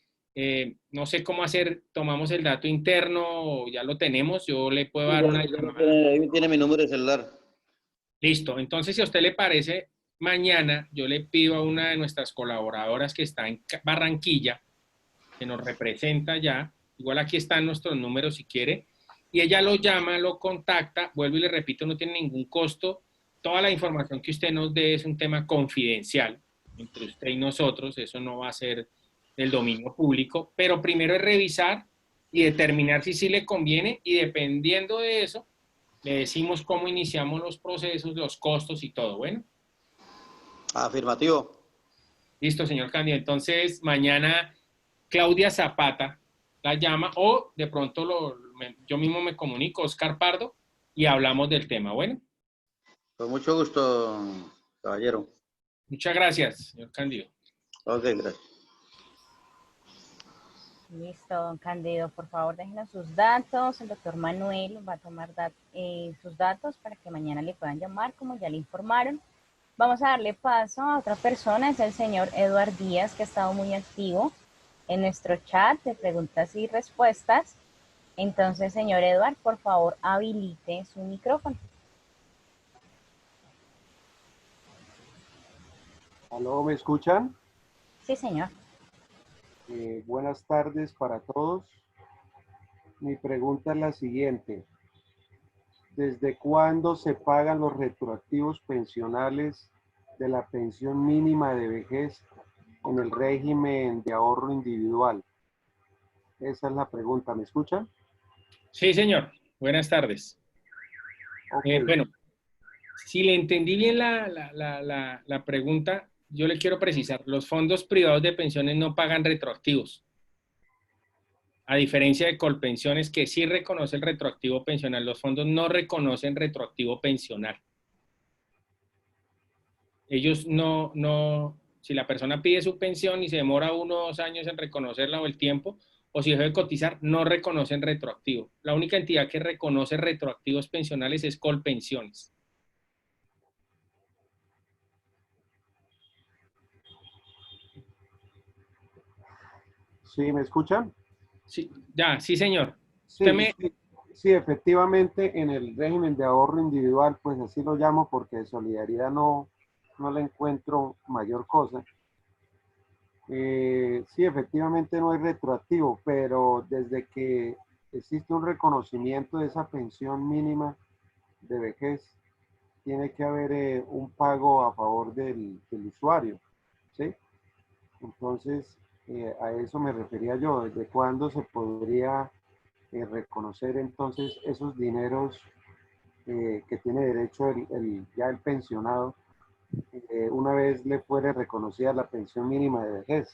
S2: no sé cómo hacer, tomamos el dato interno, ya lo tenemos, yo le puedo
S3: Sí,
S2: dar una llamada.
S3: ahí tiene mi número de celular.
S2: Listo. Entonces, si a usted le parece, mañana yo le pido a una de nuestras colaboradoras que está en Barranquilla, que nos representa ya, igual aquí están nuestros números si quiere, y ella lo llama, lo contacta, vuelvo y le repito, no tiene ningún costo. Toda la información que usted nos dé es un tema confidencial entre usted y nosotros, eso no va a ser del dominio público, pero primero es revisar y determinar si sí le conviene y dependiendo de eso, le decimos cómo iniciamos los procesos, los costos y todo. Bueno.
S3: Afirmativo.
S2: Listo, señor Cándido. Entonces, mañana Claudia Zapata la llama o de pronto yo mismo me comunico, Oscar Pardo, y hablamos del tema. Bueno.
S3: Con mucho gusto, caballero.
S2: Muchas gracias, señor Cándido.
S3: Ok, gracias.
S1: Listo, don Cándido, por favor déjenos sus datos. El doctor Manuel va a tomar sus datos para que mañana le puedan llamar, como ya le informaron. Vamos a darle paso a otra persona, es el señor Eduard Díaz, que ha estado muy activo en nuestro chat de preguntas y respuestas. Entonces, señor Eduard, por favor, habilite su micrófono.
S4: ¿Aló, me escuchan?
S1: Sí, señor.
S4: Buenas tardes para todos. Mi pregunta es la siguiente. ¿Desde cuándo se pagan los retroactivos pensionales de la pensión mínima de vejez en el régimen de ahorro individual? Esa es la pregunta. ¿Me escuchan?
S2: Sí, señor. Buenas tardes.
S4: Okay.
S2: Bueno, si le entendí bien la pregunta, yo le quiero precisar. Los fondos privados de pensiones no pagan retroactivos. A diferencia de Colpensiones, que sí reconoce el retroactivo pensional, los fondos no reconocen retroactivo pensional. Ellos si la persona pide su pensión y se demora 1 o 2 años en reconocerla o el tiempo, o si dejó de cotizar, no reconocen retroactivo. La única entidad que reconoce retroactivos pensionales es Colpensiones.
S4: ¿Sí, me escuchan?
S2: Sí, ya, sí, señor.
S4: Sí, sí, efectivamente, en el régimen de ahorro individual, pues así lo llamo porque de solidaridad no le encuentro mayor cosa. Sí, efectivamente no es retroactivo, pero desde que existe un reconocimiento de esa pensión mínima de vejez, tiene que haber un pago a favor del usuario, ¿sí? Entonces, a eso me refería yo, desde cuándo se podría reconocer entonces esos dineros que tiene derecho ya el pensionado, una vez le fuere reconocida la pensión mínima de vejez.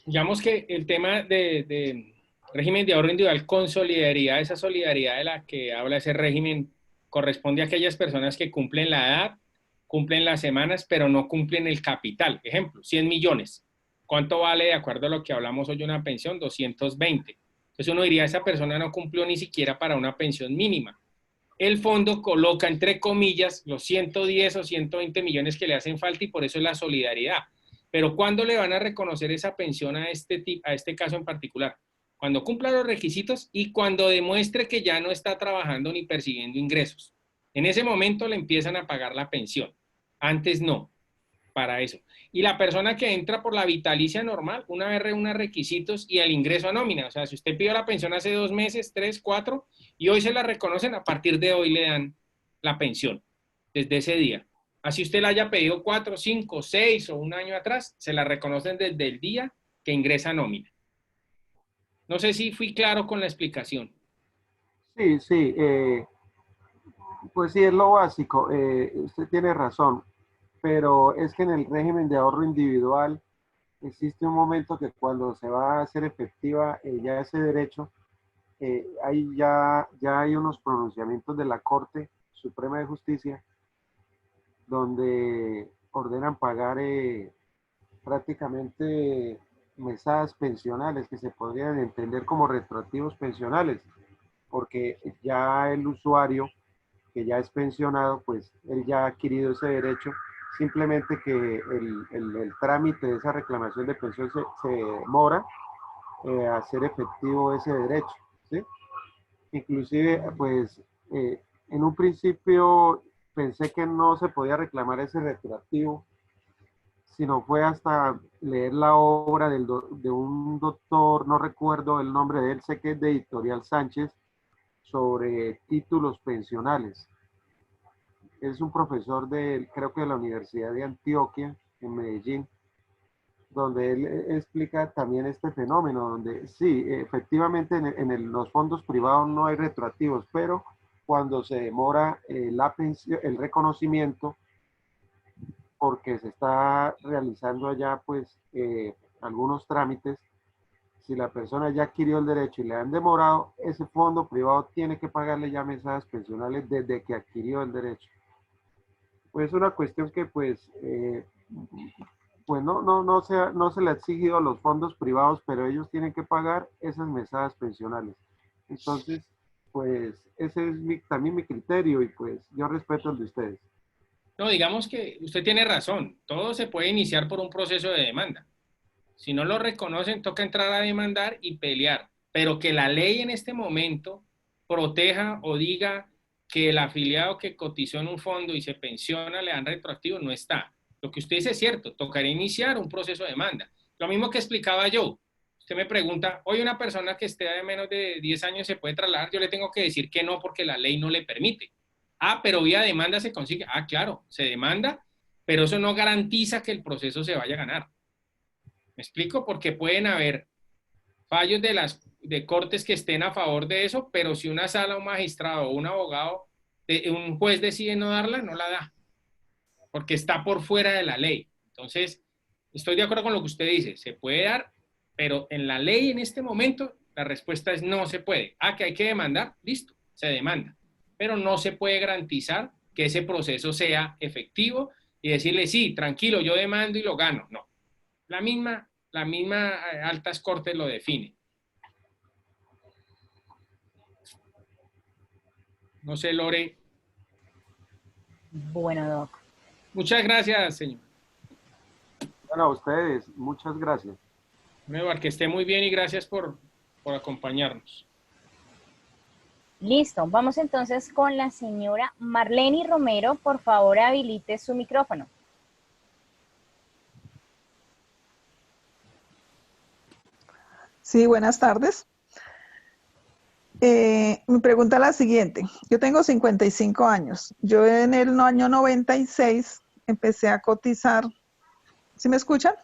S2: Digamos que el tema de régimen de ahorro individual con solidaridad, esa solidaridad de la que habla ese régimen, corresponde a aquellas personas que cumplen la edad, cumplen las semanas, pero no cumplen el capital. Ejemplo, 100 millones. ¿Cuánto vale, de acuerdo a lo que hablamos hoy, una pensión? 220. Entonces uno diría, esa persona no cumplió ni siquiera para una pensión mínima. El fondo coloca, entre comillas, los 110 o 120 millones que le hacen falta y por eso es la solidaridad. Pero ¿cuándo le van a reconocer esa pensión a este caso en particular? Cuando cumpla los requisitos y cuando demuestre que ya no está trabajando ni percibiendo ingresos. En ese momento le empiezan a pagar la pensión. Antes no, para eso. Y la persona que entra por la vitalicia normal, una vez reúna requisitos y el ingreso a nómina. O sea, si usted pidió la pensión hace 2 meses, 3, 4, y hoy se la reconocen, a partir de hoy le dan la pensión, desde ese día. Así usted la haya pedido 4, 5, 6 o un año atrás, se la reconocen desde el día que ingresa a nómina. No sé si fui claro con la explicación.
S4: Sí, sí, pues sí, es lo básico. Usted tiene razón, pero es que en el régimen de ahorro individual existe un momento que cuando se va a hacer efectiva ya ese derecho, ahí ya hay unos pronunciamientos de la Corte Suprema de Justicia donde ordenan pagar prácticamente mesadas pensionales que se podrían entender como retroactivos pensionales, porque ya el usuario que ya es pensionado, pues él ya ha adquirido ese derecho, simplemente que el trámite de esa reclamación de pensión se demora a hacer efectivo ese derecho, ¿sí? Inclusive, pues, en un principio pensé que no se podía reclamar ese retroactivo, sino fue hasta leer la obra de un doctor, no recuerdo el nombre de él, sé que es de Editorial Sánchez, sobre títulos pensionales. Es un profesor creo que de la Universidad de Antioquia, en Medellín, donde él explica también este fenómeno, donde sí, efectivamente los fondos privados no hay retroactivos, pero cuando se demora la pensión, el reconocimiento, porque se está realizando allá pues algunos trámites, si la persona ya adquirió el derecho y le han demorado, ese fondo privado tiene que pagarle ya mesadas pensionales desde que adquirió el derecho. Pues es una cuestión que pues no se le ha exigido a los fondos privados, pero ellos tienen que pagar esas mesadas pensionales. Entonces, pues ese es también mi criterio y pues yo respeto el de ustedes.
S2: No, digamos que usted tiene razón. Todo se puede iniciar por un proceso de demanda. Si no lo reconocen, toca entrar a demandar y pelear. Pero que la ley en este momento proteja o diga que el afiliado que cotizó en un fondo y se pensiona le dan retroactivo, no está. Lo que usted dice es cierto, tocaría iniciar un proceso de demanda. Lo mismo que explicaba yo. Usted me pregunta, hoy una persona que esté de menos de 10 años se puede trasladar, yo le tengo que decir que no porque la ley no le permite. Ah, pero vía demanda se consigue. Ah, claro, se demanda, pero eso no garantiza que el proceso se vaya a ganar. ¿Me explico? Porque pueden haber fallos de cortes que estén a favor de eso, pero si una sala, un magistrado o un abogado, un juez decide no darla, no la da, porque está por fuera de la ley. Entonces, estoy de acuerdo con lo que usted dice, se puede dar, pero en la ley en este momento la respuesta es no se puede. Ah, que hay que demandar, listo, se demanda, pero no se puede garantizar que ese proceso sea efectivo y decirle, sí, tranquilo, yo demando y lo gano. No, la misma altas cortes lo define. No sé, Lore.
S1: Bueno, Doc.
S2: Muchas gracias, señor.
S4: Bueno, a ustedes, muchas gracias.
S2: Eduardo, que esté muy bien y gracias por acompañarnos.
S1: Listo, vamos entonces con la señora Marlene Romero. Por favor, habilite su micrófono.
S5: Sí, buenas tardes. Mi pregunta es la siguiente. Yo tengo 55 años. Yo en el año 96 empecé a cotizar. ¿Sí me escuchan?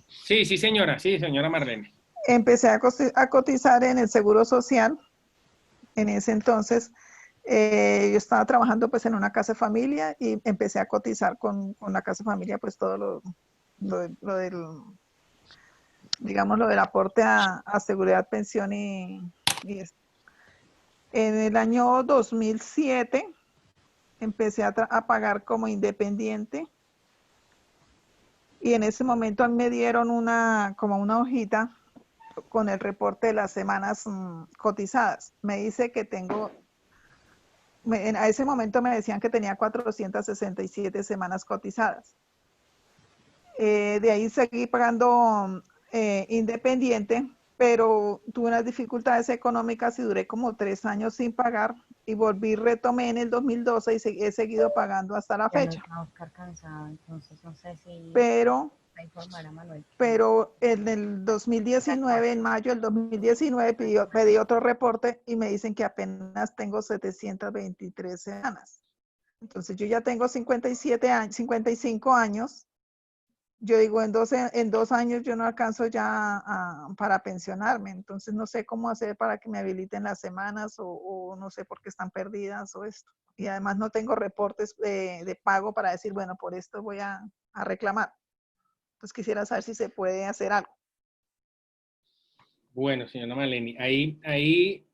S2: Sí, señora Marlene.
S5: Empecé a cotizar en el Seguro Social. En ese entonces, yo estaba trabajando pues en una casa de familia y empecé a cotizar con la casa de familia pues todo lo del, digamos, lo del aporte a seguridad, pensión y esto. En el año 2007 empecé a pagar como independiente y en ese momento me dieron como una hojita con el reporte de las semanas cotizadas. Me dice que a ese momento me decían que tenía 467 semanas cotizadas. De ahí seguí pagando independiente, pero tuve unas dificultades económicas y duré como 3 años sin pagar y retomé en el 2012 y he seguido pagando hasta la fecha.
S1: Oscar cansado, entonces no sé si
S5: pero
S1: va a informar a Manuel.
S5: Pero en el 2019, en mayo del 2019, pedí otro reporte y me dicen que apenas tengo 723 semanas. Entonces yo ya tengo 55 años. Yo digo, en 2 años yo no alcanzo ya para pensionarme. Entonces no sé cómo hacer para que me habiliten las semanas o no sé por qué están perdidas o esto. Y además no tengo reportes de pago para decir, bueno, por esto voy a reclamar. Pues quisiera saber si se puede hacer algo.
S2: Bueno, señora Marlene, ahí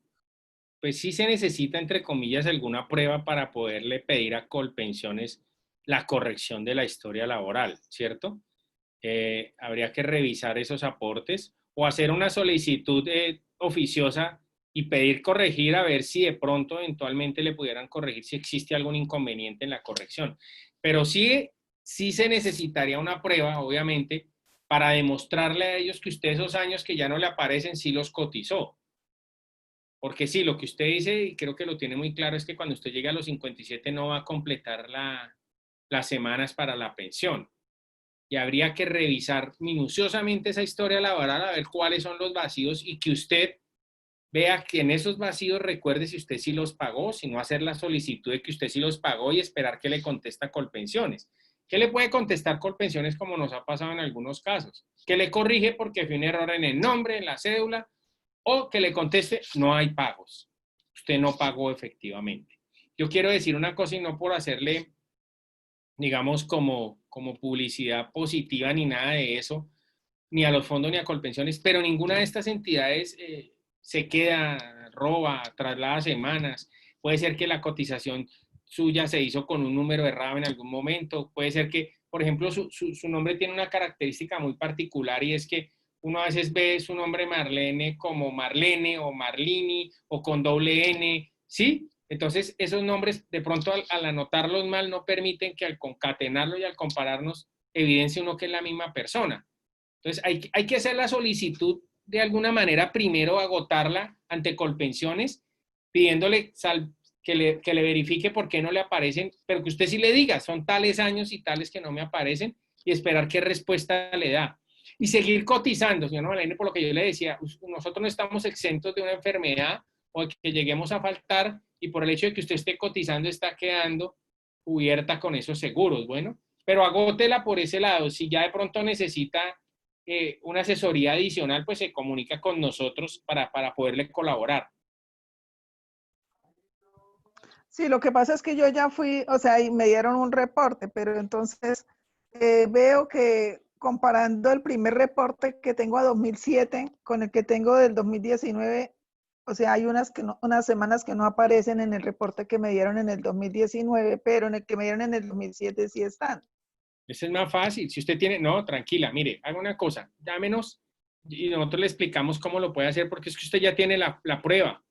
S2: pues sí se necesita, entre comillas, alguna prueba para poderle pedir a Colpensiones la corrección de la historia laboral, ¿cierto? Habría que revisar esos aportes o hacer una solicitud oficiosa y pedir corregir a ver si de pronto eventualmente le pudieran corregir si existe algún inconveniente en la corrección. Pero sí se necesitaría una prueba, obviamente, para demostrarle a ellos que usted esos años que ya no le aparecen sí los cotizó. Porque sí, lo que usted dice, y creo que lo tiene muy claro, es que cuando usted llegue a los 57 no va a completar las semanas para la pensión. Y habría que revisar minuciosamente esa historia laboral a ver cuáles son los vacíos y que usted vea que en esos vacíos recuerde si usted sí los pagó, si no hacer la solicitud de que usted sí los pagó y esperar que le contesta Colpensiones. ¿Qué le puede contestar Colpensiones como nos ha pasado en algunos casos? Que le corrige porque fue un error en el nombre, en la cédula, o que le conteste no hay pagos. Usted no pagó efectivamente. Yo quiero decir una cosa y no por hacerle, digamos, como publicidad positiva ni nada de eso, ni a los fondos ni a Colpensiones, pero ninguna de estas entidades se queda, roba, traslada semanas. Puede ser que la cotización suya se hizo con un número errado en algún momento. Puede ser que, por ejemplo, su nombre tiene una característica muy particular y es que uno a veces ve su nombre Marlene como Marlene o Marlini o con doble N, ¿sí? Entonces, esos nombres, de pronto, al anotarlos mal, no permiten que al concatenarlo y al compararnos, evidencie uno que es la misma persona. Entonces, hay que hacer la solicitud de alguna manera, primero agotarla ante Colpensiones, pidiéndole que le verifique por qué no le aparecen, pero que usted sí le diga, son tales años y tales que no me aparecen, y esperar qué respuesta le da. Y seguir cotizando, señor Malene, por lo que yo le decía, nosotros no estamos exentos de una enfermedad o de que lleguemos a faltar, y por el hecho de que usted esté cotizando está quedando cubierta con esos seguros, bueno, pero agótela por ese lado. Si ya de pronto necesita una asesoría adicional, pues se comunica con nosotros para poderle colaborar.
S5: Sí, lo que pasa es que yo ya fui, o sea, y me dieron un reporte, pero entonces veo que comparando el primer reporte que tengo a 2007 con el que tengo del 2019, o sea, hay unas semanas que no aparecen en el reporte que me dieron en el 2019, pero en el que me dieron en el 2007 sí están.
S2: Ese es más fácil. Si usted tiene, no, tranquila, mire, haga una cosa, llámenos y nosotros le explicamos cómo lo puede hacer, porque es que usted ya tiene la prueba.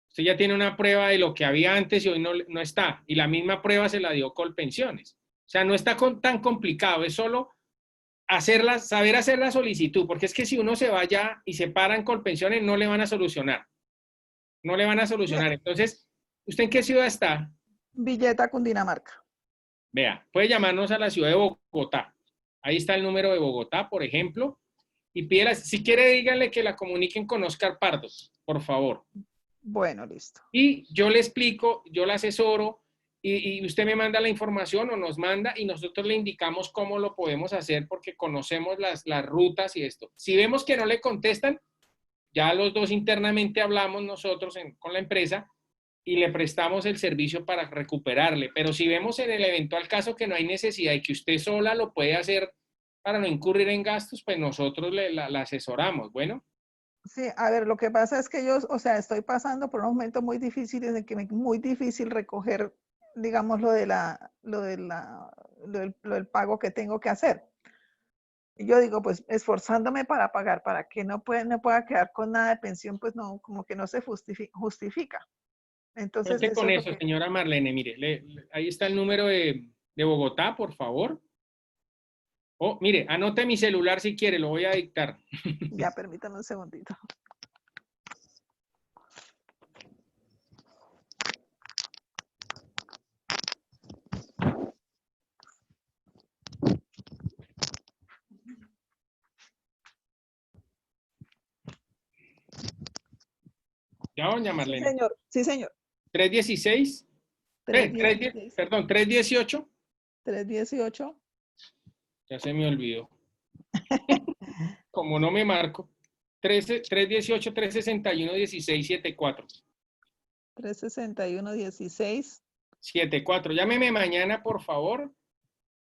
S2: Usted ya tiene una prueba de lo que había antes y hoy no está. Y la misma prueba se la dio Colpensiones. O sea, no está tan complicado, es solo saber hacer la solicitud, porque es que si uno se va ya y se para en Colpensiones, no le van a solucionar. No le van a solucionar. Entonces, ¿usted en qué ciudad está?
S5: Villeta, Cundinamarca.
S2: Vea, puede llamarnos a la ciudad de Bogotá. Ahí está el número de Bogotá, por ejemplo. Y pídela, si quiere, díganle que la comuniquen con Oscar Pardo, por favor.
S5: Bueno, listo.
S2: Y yo le explico, yo la asesoro y usted me manda la información o nos manda y nosotros le indicamos cómo lo podemos hacer porque conocemos las rutas y esto. Si vemos que no le contestan, ya los dos internamente hablamos nosotros con la empresa y le prestamos el servicio para recuperarle. Pero si vemos en el eventual caso que no hay necesidad y que usted sola lo puede hacer para no incurrir en gastos, pues nosotros la asesoramos. Bueno.
S5: Sí, a ver, lo que pasa es que yo, o sea, estoy pasando por un momento muy difícil en el que es muy difícil recoger, digamos, lo del pago que tengo que hacer. Y yo digo, pues esforzándome para pagar, para que no pueda quedar con nada de pensión, pues no, como que no se justifica. Entonces,
S2: Entonces,
S5: eso
S2: con
S5: es lo
S2: eso,
S5: que...
S2: señora Marlene, mire, ahí está el número de Bogotá, por favor. Oh, mire, anote mi celular si quiere, lo voy a dictar.
S5: Ya, permítame un segundito.
S2: Ya, doña
S5: Sí,
S2: Marlene.
S5: señor. Sí, señor.
S2: 316.
S5: 316.
S2: Perdón, 318.
S5: 318.
S2: Ya se me olvidó. Como no me marco. 318, 361, 16, 74.
S5: 361, 16.
S2: 74. Llámeme mañana, por favor,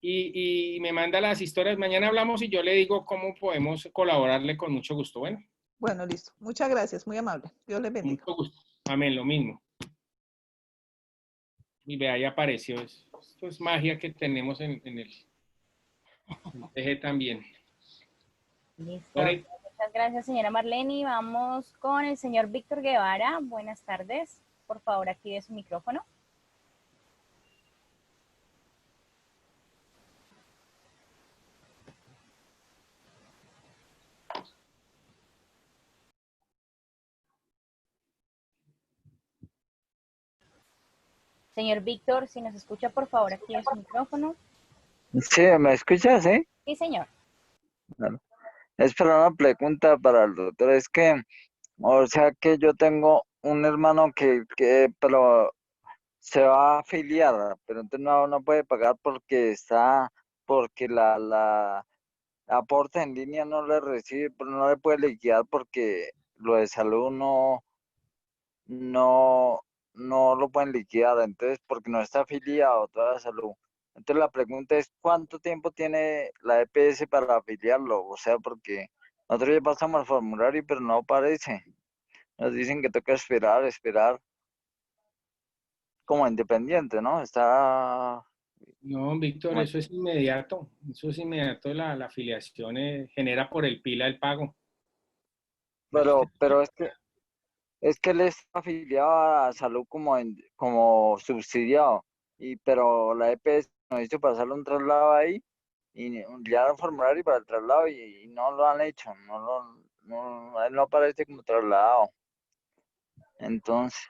S2: y me manda las historias. Mañana hablamos y yo le digo cómo podemos colaborarle con mucho gusto. Bueno.
S5: Bueno, listo. Muchas gracias, muy amable. Dios les bendiga.
S2: Mucho gusto. Amén, lo mismo. Y vea, ahí apareció. Esto es magia que tenemos en el eje también.
S1: Listo.
S2: Lore.
S1: Muchas gracias, señora Marlene. Vamos con el señor Víctor Guevara. Buenas tardes. Por favor, active su micrófono. Señor Víctor, si nos escucha, por favor, active su micrófono.
S6: Sí, ¿me escuchas, sí?
S1: Sí, señor.
S6: Bueno, es para una pregunta para el doctor. Es que O sea que yo tengo un hermano pero se va a afiliar, pero entonces no puede pagar porque la aporte en línea no le recibe, pero no le puede liquidar porque lo de salud no, no lo pueden liquidar, entonces porque no está afiliado toda la salud. Entonces la pregunta es, ¿cuánto tiempo tiene la EPS para afiliarlo? O sea, porque nosotros ya pasamos al formulario, pero no aparece. Nos dicen que toca esperar como independiente, ¿no? Está,
S2: No, Víctor, eso es inmediato. Eso es inmediato. La afiliación genera por el PILA el pago.
S6: pero es que él está afiliado a salud como subsidiado, pero la EPS nos hizo pasarle un traslado ahí y ya el formulario para el traslado y no lo han hecho, él no aparece como trasladado. Entonces,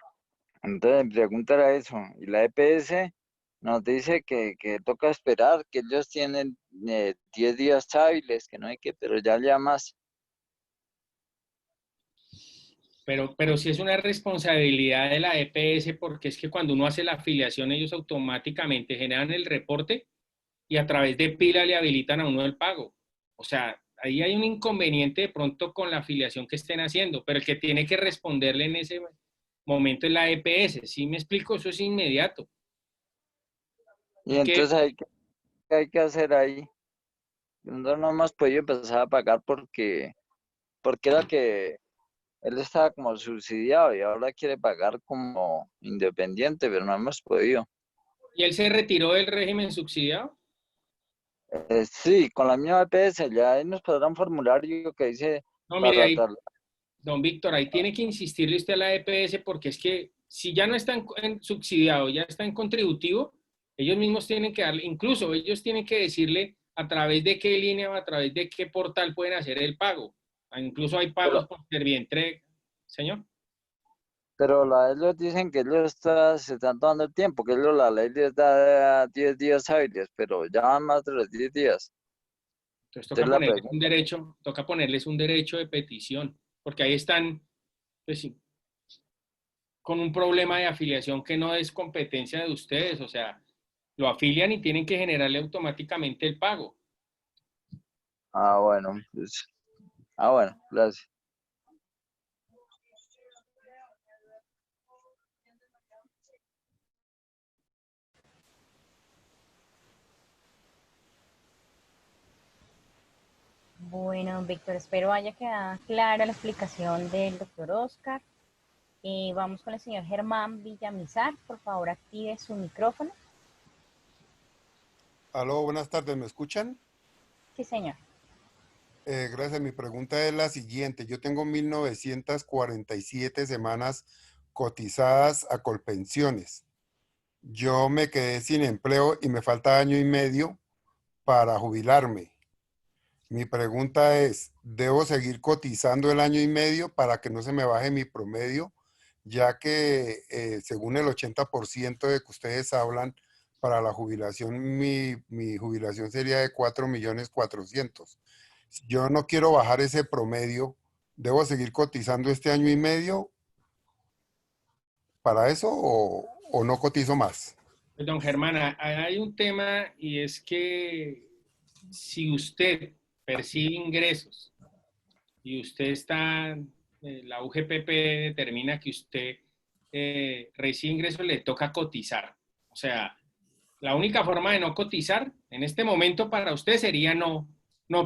S6: entonces mi pregunta era eso. Y la EPS nos dice que toca esperar, que ellos tienen 10 días hábiles, que no hay que, pero ya más.
S2: Pero sí es una responsabilidad de la EPS porque es que cuando uno hace la afiliación, ellos automáticamente generan el reporte y a través de PILA le habilitan a uno el pago. O sea, ahí hay un inconveniente de pronto con la afiliación que estén haciendo, pero el que tiene que responderle en ese momento es la EPS. ¿Sí me explico? Eso es inmediato.
S6: Y
S2: Es que
S6: entonces ¿qué hay que hacer ahí? No hemos podido empezar a pagar porque era que él estaba como subsidiado y ahora quiere pagar como independiente, pero no hemos podido.
S2: ¿y él se retiró del régimen subsidiado?
S6: Sí, con la misma EPS, ya ahí nos pasará un formulario que dice
S2: No, mire,
S6: para
S2: ahí,
S6: tal.
S2: don Víctor, ahí tiene que insistirle usted a la EPS porque es que si ya no está en subsidiado, ya está en contributivo, ellos mismos tienen que darle, incluso ellos tienen que decirle a través de qué línea o a través de qué portal pueden hacer el pago. Incluso hay
S6: Pero,
S2: pagos por Servientrega, señor.
S6: pero ellos dicen que se están tomando el tiempo, que la ley les da 10 días hábiles, pero ya van más de los 10 días.
S2: Entonces
S6: Entonces la pregunta,
S2: toca ponerles un derecho de petición, porque ahí están, pues sí, con un problema de afiliación que no es competencia de ustedes, o sea, lo afilian y tienen que generarle automáticamente el pago.
S6: bueno, pues, bueno, gracias.
S1: Bueno, Víctor, espero haya quedado clara la explicación del doctor Oscar. Vamos con el señor Germán Villamizar. Por favor, active su micrófono.
S7: Aló, buenas tardes, ¿me escuchan?
S1: Sí, señor.
S7: Gracias, mi pregunta es la siguiente. Yo tengo 1947 semanas cotizadas a Colpensiones. Yo me quedé sin empleo y me falta año y medio para jubilarme. Mi pregunta es, ¿debo seguir cotizando el año y medio para que no se me baje mi promedio? Ya que según el 80% de que ustedes hablan, para la jubilación, mi jubilación sería de 4.400.000. Si yo no quiero bajar ese promedio, ¿debo seguir cotizando este año y medio para eso o no cotizo más?
S2: Pues, don Germán, hay un tema y es que si usted percibe ingresos y usted está, la UGPP determina que usted recibe ingresos, le toca cotizar. O sea, la única forma de no cotizar en este momento para usted sería no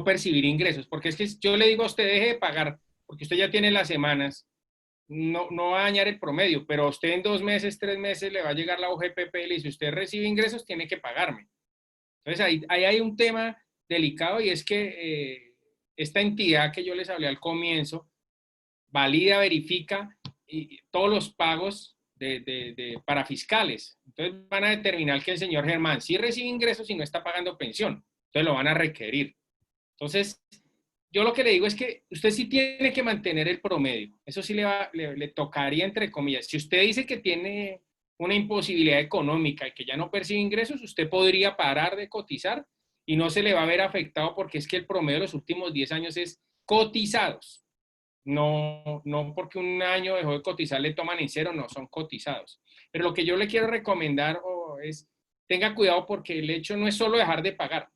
S2: percibir ingresos, porque es que yo le digo a usted deje de pagar, porque usted ya tiene las semanas, no va a dañar el promedio, pero a usted en 2 meses, 3 meses le va a llegar la UGPP y le dice, usted recibe ingresos, tiene que pagarme. Entonces ahí hay un tema delicado y es que esta entidad que yo les hablé al comienzo valida, verifica todos los pagos para fiscales. Entonces van a determinar que el señor Germán sí recibe ingresos y no está pagando pensión. Entonces lo van a requerir. Entonces, yo lo que le digo es que usted sí tiene que mantener el promedio. Eso sí le tocaría, entre comillas. Si usted dice que tiene una imposibilidad económica y que ya no percibe ingresos, usted podría parar de cotizar y no se le va a ver afectado porque es que el promedio de los últimos 10 años es cotizados. no porque un año dejó de cotizar le toman en cero, no, son cotizados. Pero lo que yo le quiero recomendar es, tenga cuidado porque el hecho no es solo dejar de pagar,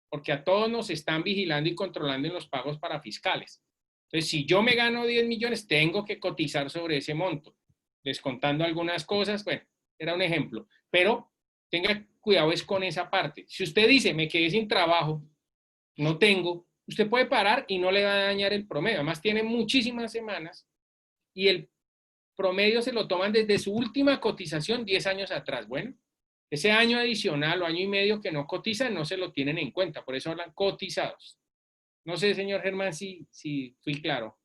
S2: porque a todos nos están vigilando y controlando en los pagos para fiscales. Entonces, si yo me gano 10 millones, tengo que cotizar sobre ese monto, descontando algunas cosas, bueno, era un ejemplo, pero tenga cuidado es con esa parte. Si usted dice, me quedé sin trabajo, no tengo, usted puede parar y no le va a dañar el promedio. Además, tiene muchísimas semanas y el promedio se lo toman desde su última cotización 10 años atrás. Bueno, ese año adicional o año y medio que no cotizan no se lo tienen en cuenta, por eso hablan cotizados. No sé, señor Germán, si fui claro.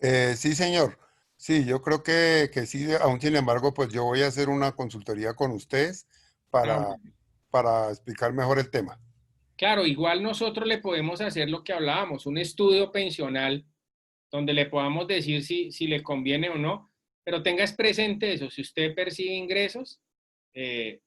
S7: Sí, señor. Sí, yo creo que sí, aún sin embargo, pues yo voy a hacer una consultoría con ustedes
S2: Ah,
S7: para explicar mejor el tema.
S2: claro, igual nosotros le podemos hacer lo que hablábamos, un estudio pensional donde le podamos decir si le conviene o no, pero tengas presente eso, si usted percibe ingresos, eh,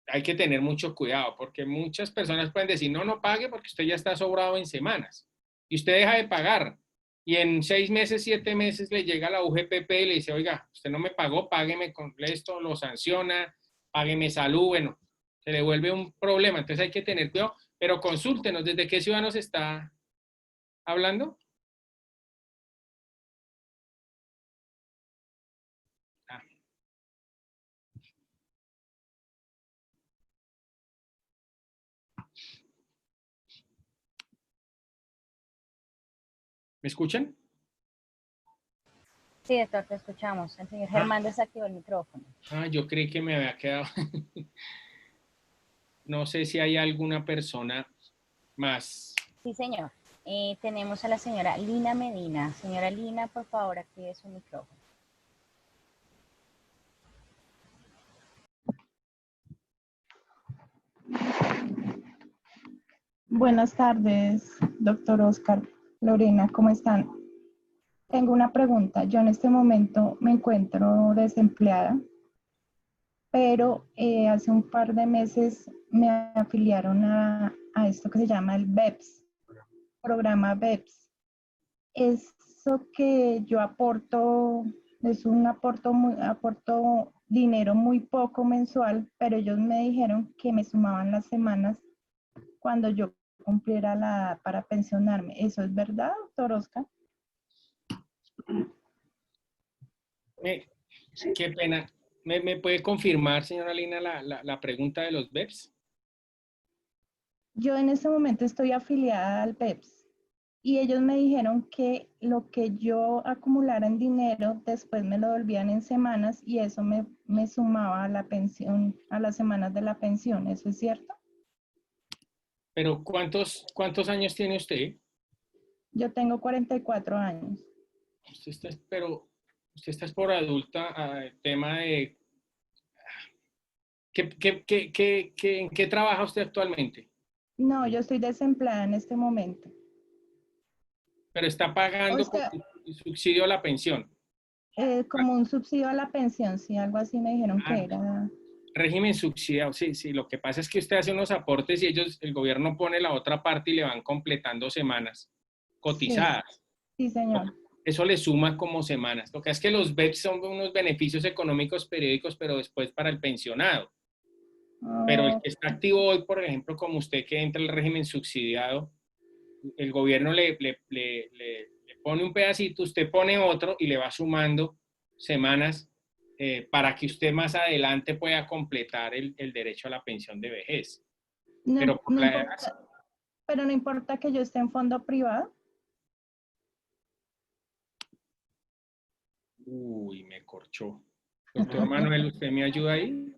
S2: hay que tener mucho cuidado, porque muchas personas pueden decir, no pague porque usted ya está sobrado en semanas, y usted deja de pagar, y en 6 meses, 7 meses le llega la UGPP y le dice, oiga, usted no me pagó, págueme con esto, lo sanciona, págueme salud, bueno, se le vuelve un problema, entonces hay que tener cuidado, pero consúltenos, ¿desde qué ciudad nos está hablando? Ah, ¿me escuchan?
S1: Sí, doctor, te escuchamos. El señor Germán desactivó el micrófono.
S2: Yo creí que me había quedado. No sé si hay alguna persona más.
S1: Sí, señor. Tenemos a la señora Lina Medina. Señora Lina, por favor, active su micrófono.
S8: Buenas tardes, doctor Oscar, Lorena, ¿cómo están? Tengo una pregunta. Yo en este momento me encuentro desempleada, pero hace un par de meses me afiliaron a esto que se llama el BEPS, programa BEPS. Eso que yo aporto, es un aporto dinero muy poco mensual, pero ellos me dijeron que me sumaban las semanas cuando yo cumpliera la edad para pensionarme. ¿Eso es verdad, doctor Oscar?
S2: Qué pena. ¿Me puede confirmar, señora Lina, la pregunta de los BEPS?
S8: Yo en este momento estoy afiliada al BEPS y ellos me dijeron que lo que yo acumulara en dinero después me lo devolvían en semanas y eso me sumaba a la pensión, a las semanas de la pensión. ¿Eso es cierto?
S2: Pero ¿cuántos años tiene usted?
S8: Yo tengo 44 años.
S2: Pero usted está por adulta, tema de... ¿En qué trabaja usted actualmente?
S8: No, yo estoy desempleada en este momento.
S2: Pero está
S8: O
S2: pagando con
S8: sea,
S2: subsidio a la pensión.
S8: como un subsidio a la pensión, sí, algo así me dijeron que era.
S2: Régimen subsidiado, sí. Lo que pasa es que usted hace unos aportes y el gobierno pone la otra parte y le van completando semanas
S8: Sí,
S2: cotizadas.
S8: sí, señor.
S2: Eso le suma como semanas. Lo que es que los BEPS son unos beneficios económicos periódicos, pero después para el pensionado. Pero el
S8: Oh,
S2: que está activo hoy, por ejemplo, como usted que entra al régimen subsidiado, el gobierno le pone un pedacito, usted pone otro y le va sumando semanas para que usted más adelante pueda completar el derecho a la pensión de vejez.
S8: no,
S2: Pero por
S8: no
S2: la edad,
S8: importa, pero no importa que yo esté en fondo privado.
S2: uy, me corchó. Doctor Manuel, ¿usted me ayuda ahí?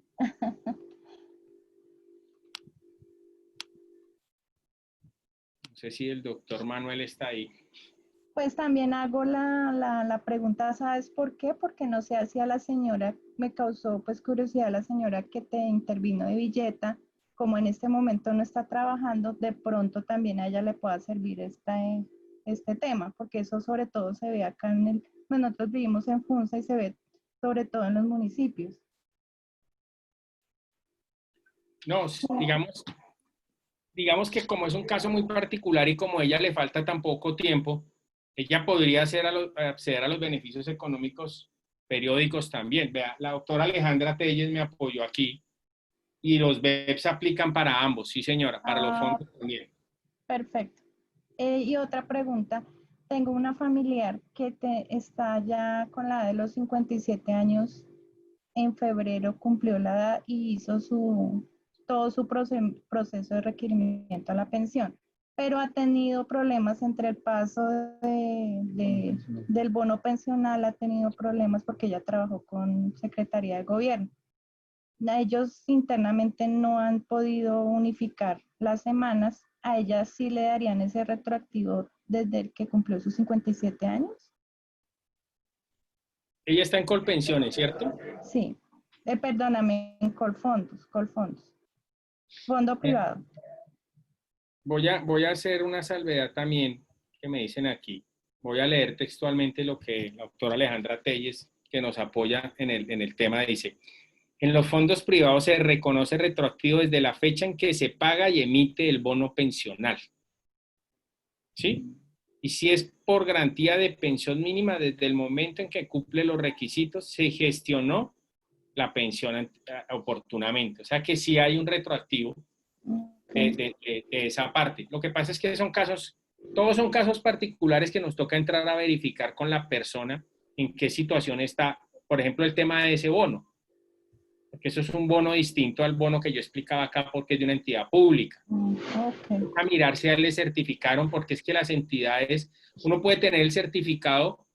S2: No sé si el doctor Manuel está ahí.
S8: Pues también hago la pregunta, ¿sabes por qué? Porque no sé si a la señora, me causó pues curiosidad la señora que te intervino de Villeta, como en este momento no está trabajando, de pronto también a ella le pueda servir este tema, porque eso sobre todo se ve acá pues nosotros vivimos en Funza y se ve sobre todo en los municipios.
S2: No, digamos que como es un caso muy particular y como a ella le falta tan poco tiempo, ella podría acceder a los beneficios económicos periódicos también. Vea, la doctora Alejandra Telles me apoyó aquí y los BEPS aplican para ambos, sí señora, para los fondos también.
S8: Perfecto. Y otra pregunta. Tengo una familiar que está ya con la edad de los 57 años. En febrero cumplió la edad y hizo todo su proceso de requerimiento a la pensión, pero ha tenido problemas entre el paso del bono pensional, ha tenido problemas porque ella trabajó con Secretaría de Gobierno. Ellos internamente no han podido unificar las semanas. A ella sí le darían ese retroactivo desde el que cumplió sus 57 años.
S2: Ella está en Colpensiones, ¿cierto?
S8: Sí. Perdóname, en Colfondos. Fondo privado.
S2: Voy a hacer una salvedad también que me dicen aquí. Voy a leer textualmente lo que la doctora Alejandra Telles, que nos apoya en el tema, dice. En los fondos privados se reconoce retroactivo desde la fecha en que se paga y emite el bono pensional. ¿Sí? Y si es por garantía de pensión mínima, desde el momento en que cumple los requisitos, se gestionó la pensión oportunamente. O sea que sí hay un retroactivo de esa parte. Lo que pasa es que todos son casos particulares que nos toca entrar a verificar con la persona en qué situación está. Por ejemplo, el tema de ese bono. Porque eso es un bono distinto al bono que yo explicaba acá porque es de una entidad pública.
S8: Okay.
S2: A mirar si a él le certificaron, porque es que las entidades, uno puede tener el certificado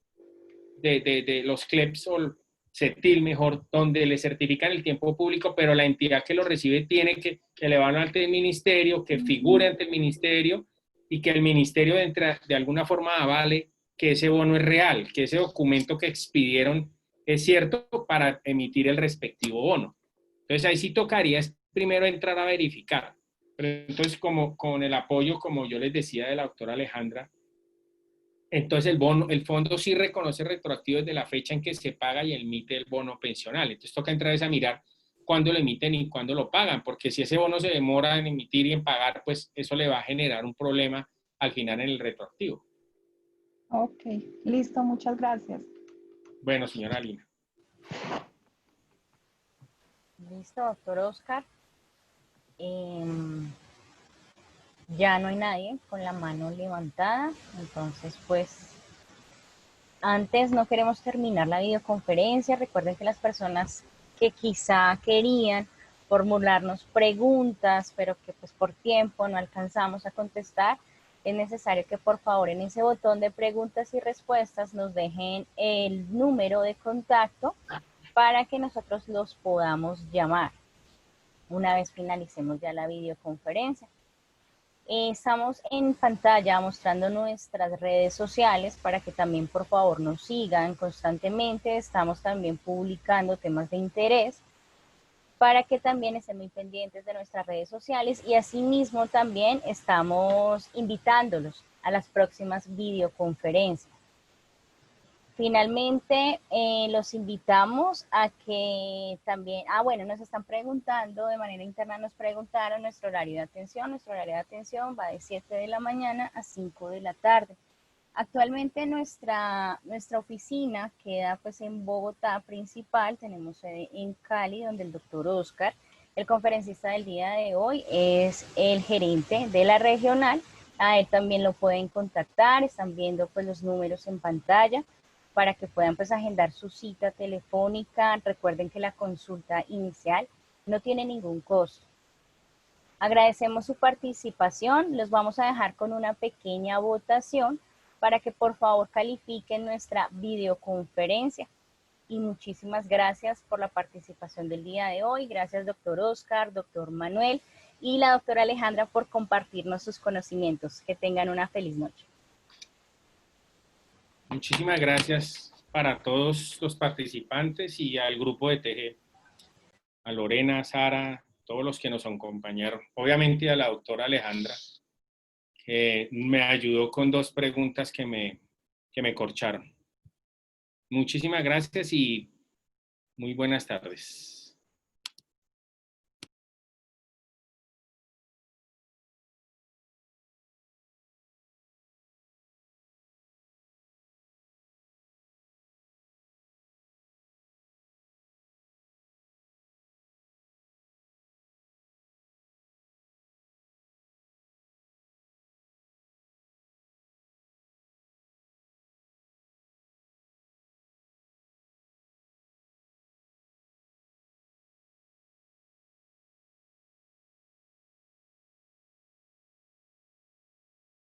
S2: de los CLEPS o CETIL mejor, donde le certifican el tiempo público, pero la entidad que lo recibe tiene que elevarlo ante el ministerio, que figure ante el ministerio y que el ministerio de alguna forma avale que ese bono es real, que ese documento que expidieron es cierto para emitir el respectivo bono. Entonces ahí sí tocaría primero entrar a verificar. Pero entonces con el apoyo, como yo les decía, de la doctora Alejandra, entonces el fondo sí reconoce retroactivo desde la fecha en que se paga y emite el bono pensional. Entonces toca entrar a mirar cuándo lo emiten y cuándo lo pagan, porque si ese bono se demora en emitir y en pagar, pues eso le va a generar un problema al final en el retroactivo.
S8: Ok, listo, muchas gracias.
S2: Bueno, señora Lina.
S1: Listo, doctor Oscar. Ya no hay nadie con la mano levantada, entonces pues antes no queremos terminar la videoconferencia. Recuerden que las personas que quizá querían formularnos preguntas, pero que pues por tiempo no alcanzamos a contestar, es necesario que por favor en ese botón de preguntas y respuestas nos dejen el número de contacto para que nosotros los podamos llamar una vez finalicemos ya la videoconferencia. Estamos en pantalla mostrando nuestras redes sociales para que también por favor nos sigan constantemente. Estamos también publicando temas de interés para que también estén muy pendientes de nuestras redes sociales y asimismo también estamos invitándolos a las próximas videoconferencias. Finalmente, los invitamos a que también, bueno, nos están preguntando, de manera interna nos preguntaron nuestro horario de atención. Nuestro horario de atención va de 7 de la mañana a 5 de la tarde. Actualmente nuestra oficina queda pues en Bogotá principal, tenemos sede en Cali, donde el doctor Oscar, el conferencista del día de hoy, es el gerente de la regional. A él también lo pueden contactar, están viendo pues los números en pantalla, para que puedan pues agendar su cita telefónica. Recuerden que la consulta inicial no tiene ningún costo. Agradecemos su participación. Los vamos a dejar con una pequeña votación para que por favor califiquen nuestra videoconferencia. Y muchísimas gracias por la participación del día de hoy. Gracias, doctor Oscar, doctor Manuel y la doctora Alejandra por compartirnos sus conocimientos. Que tengan una feliz noche.
S2: Muchísimas gracias para todos los participantes y al grupo de TG, a Lorena, Sara, todos los que nos acompañaron. Obviamente a la doctora Alejandra, que me ayudó con 2 preguntas que me corcharon. Muchísimas gracias y muy buenas tardes.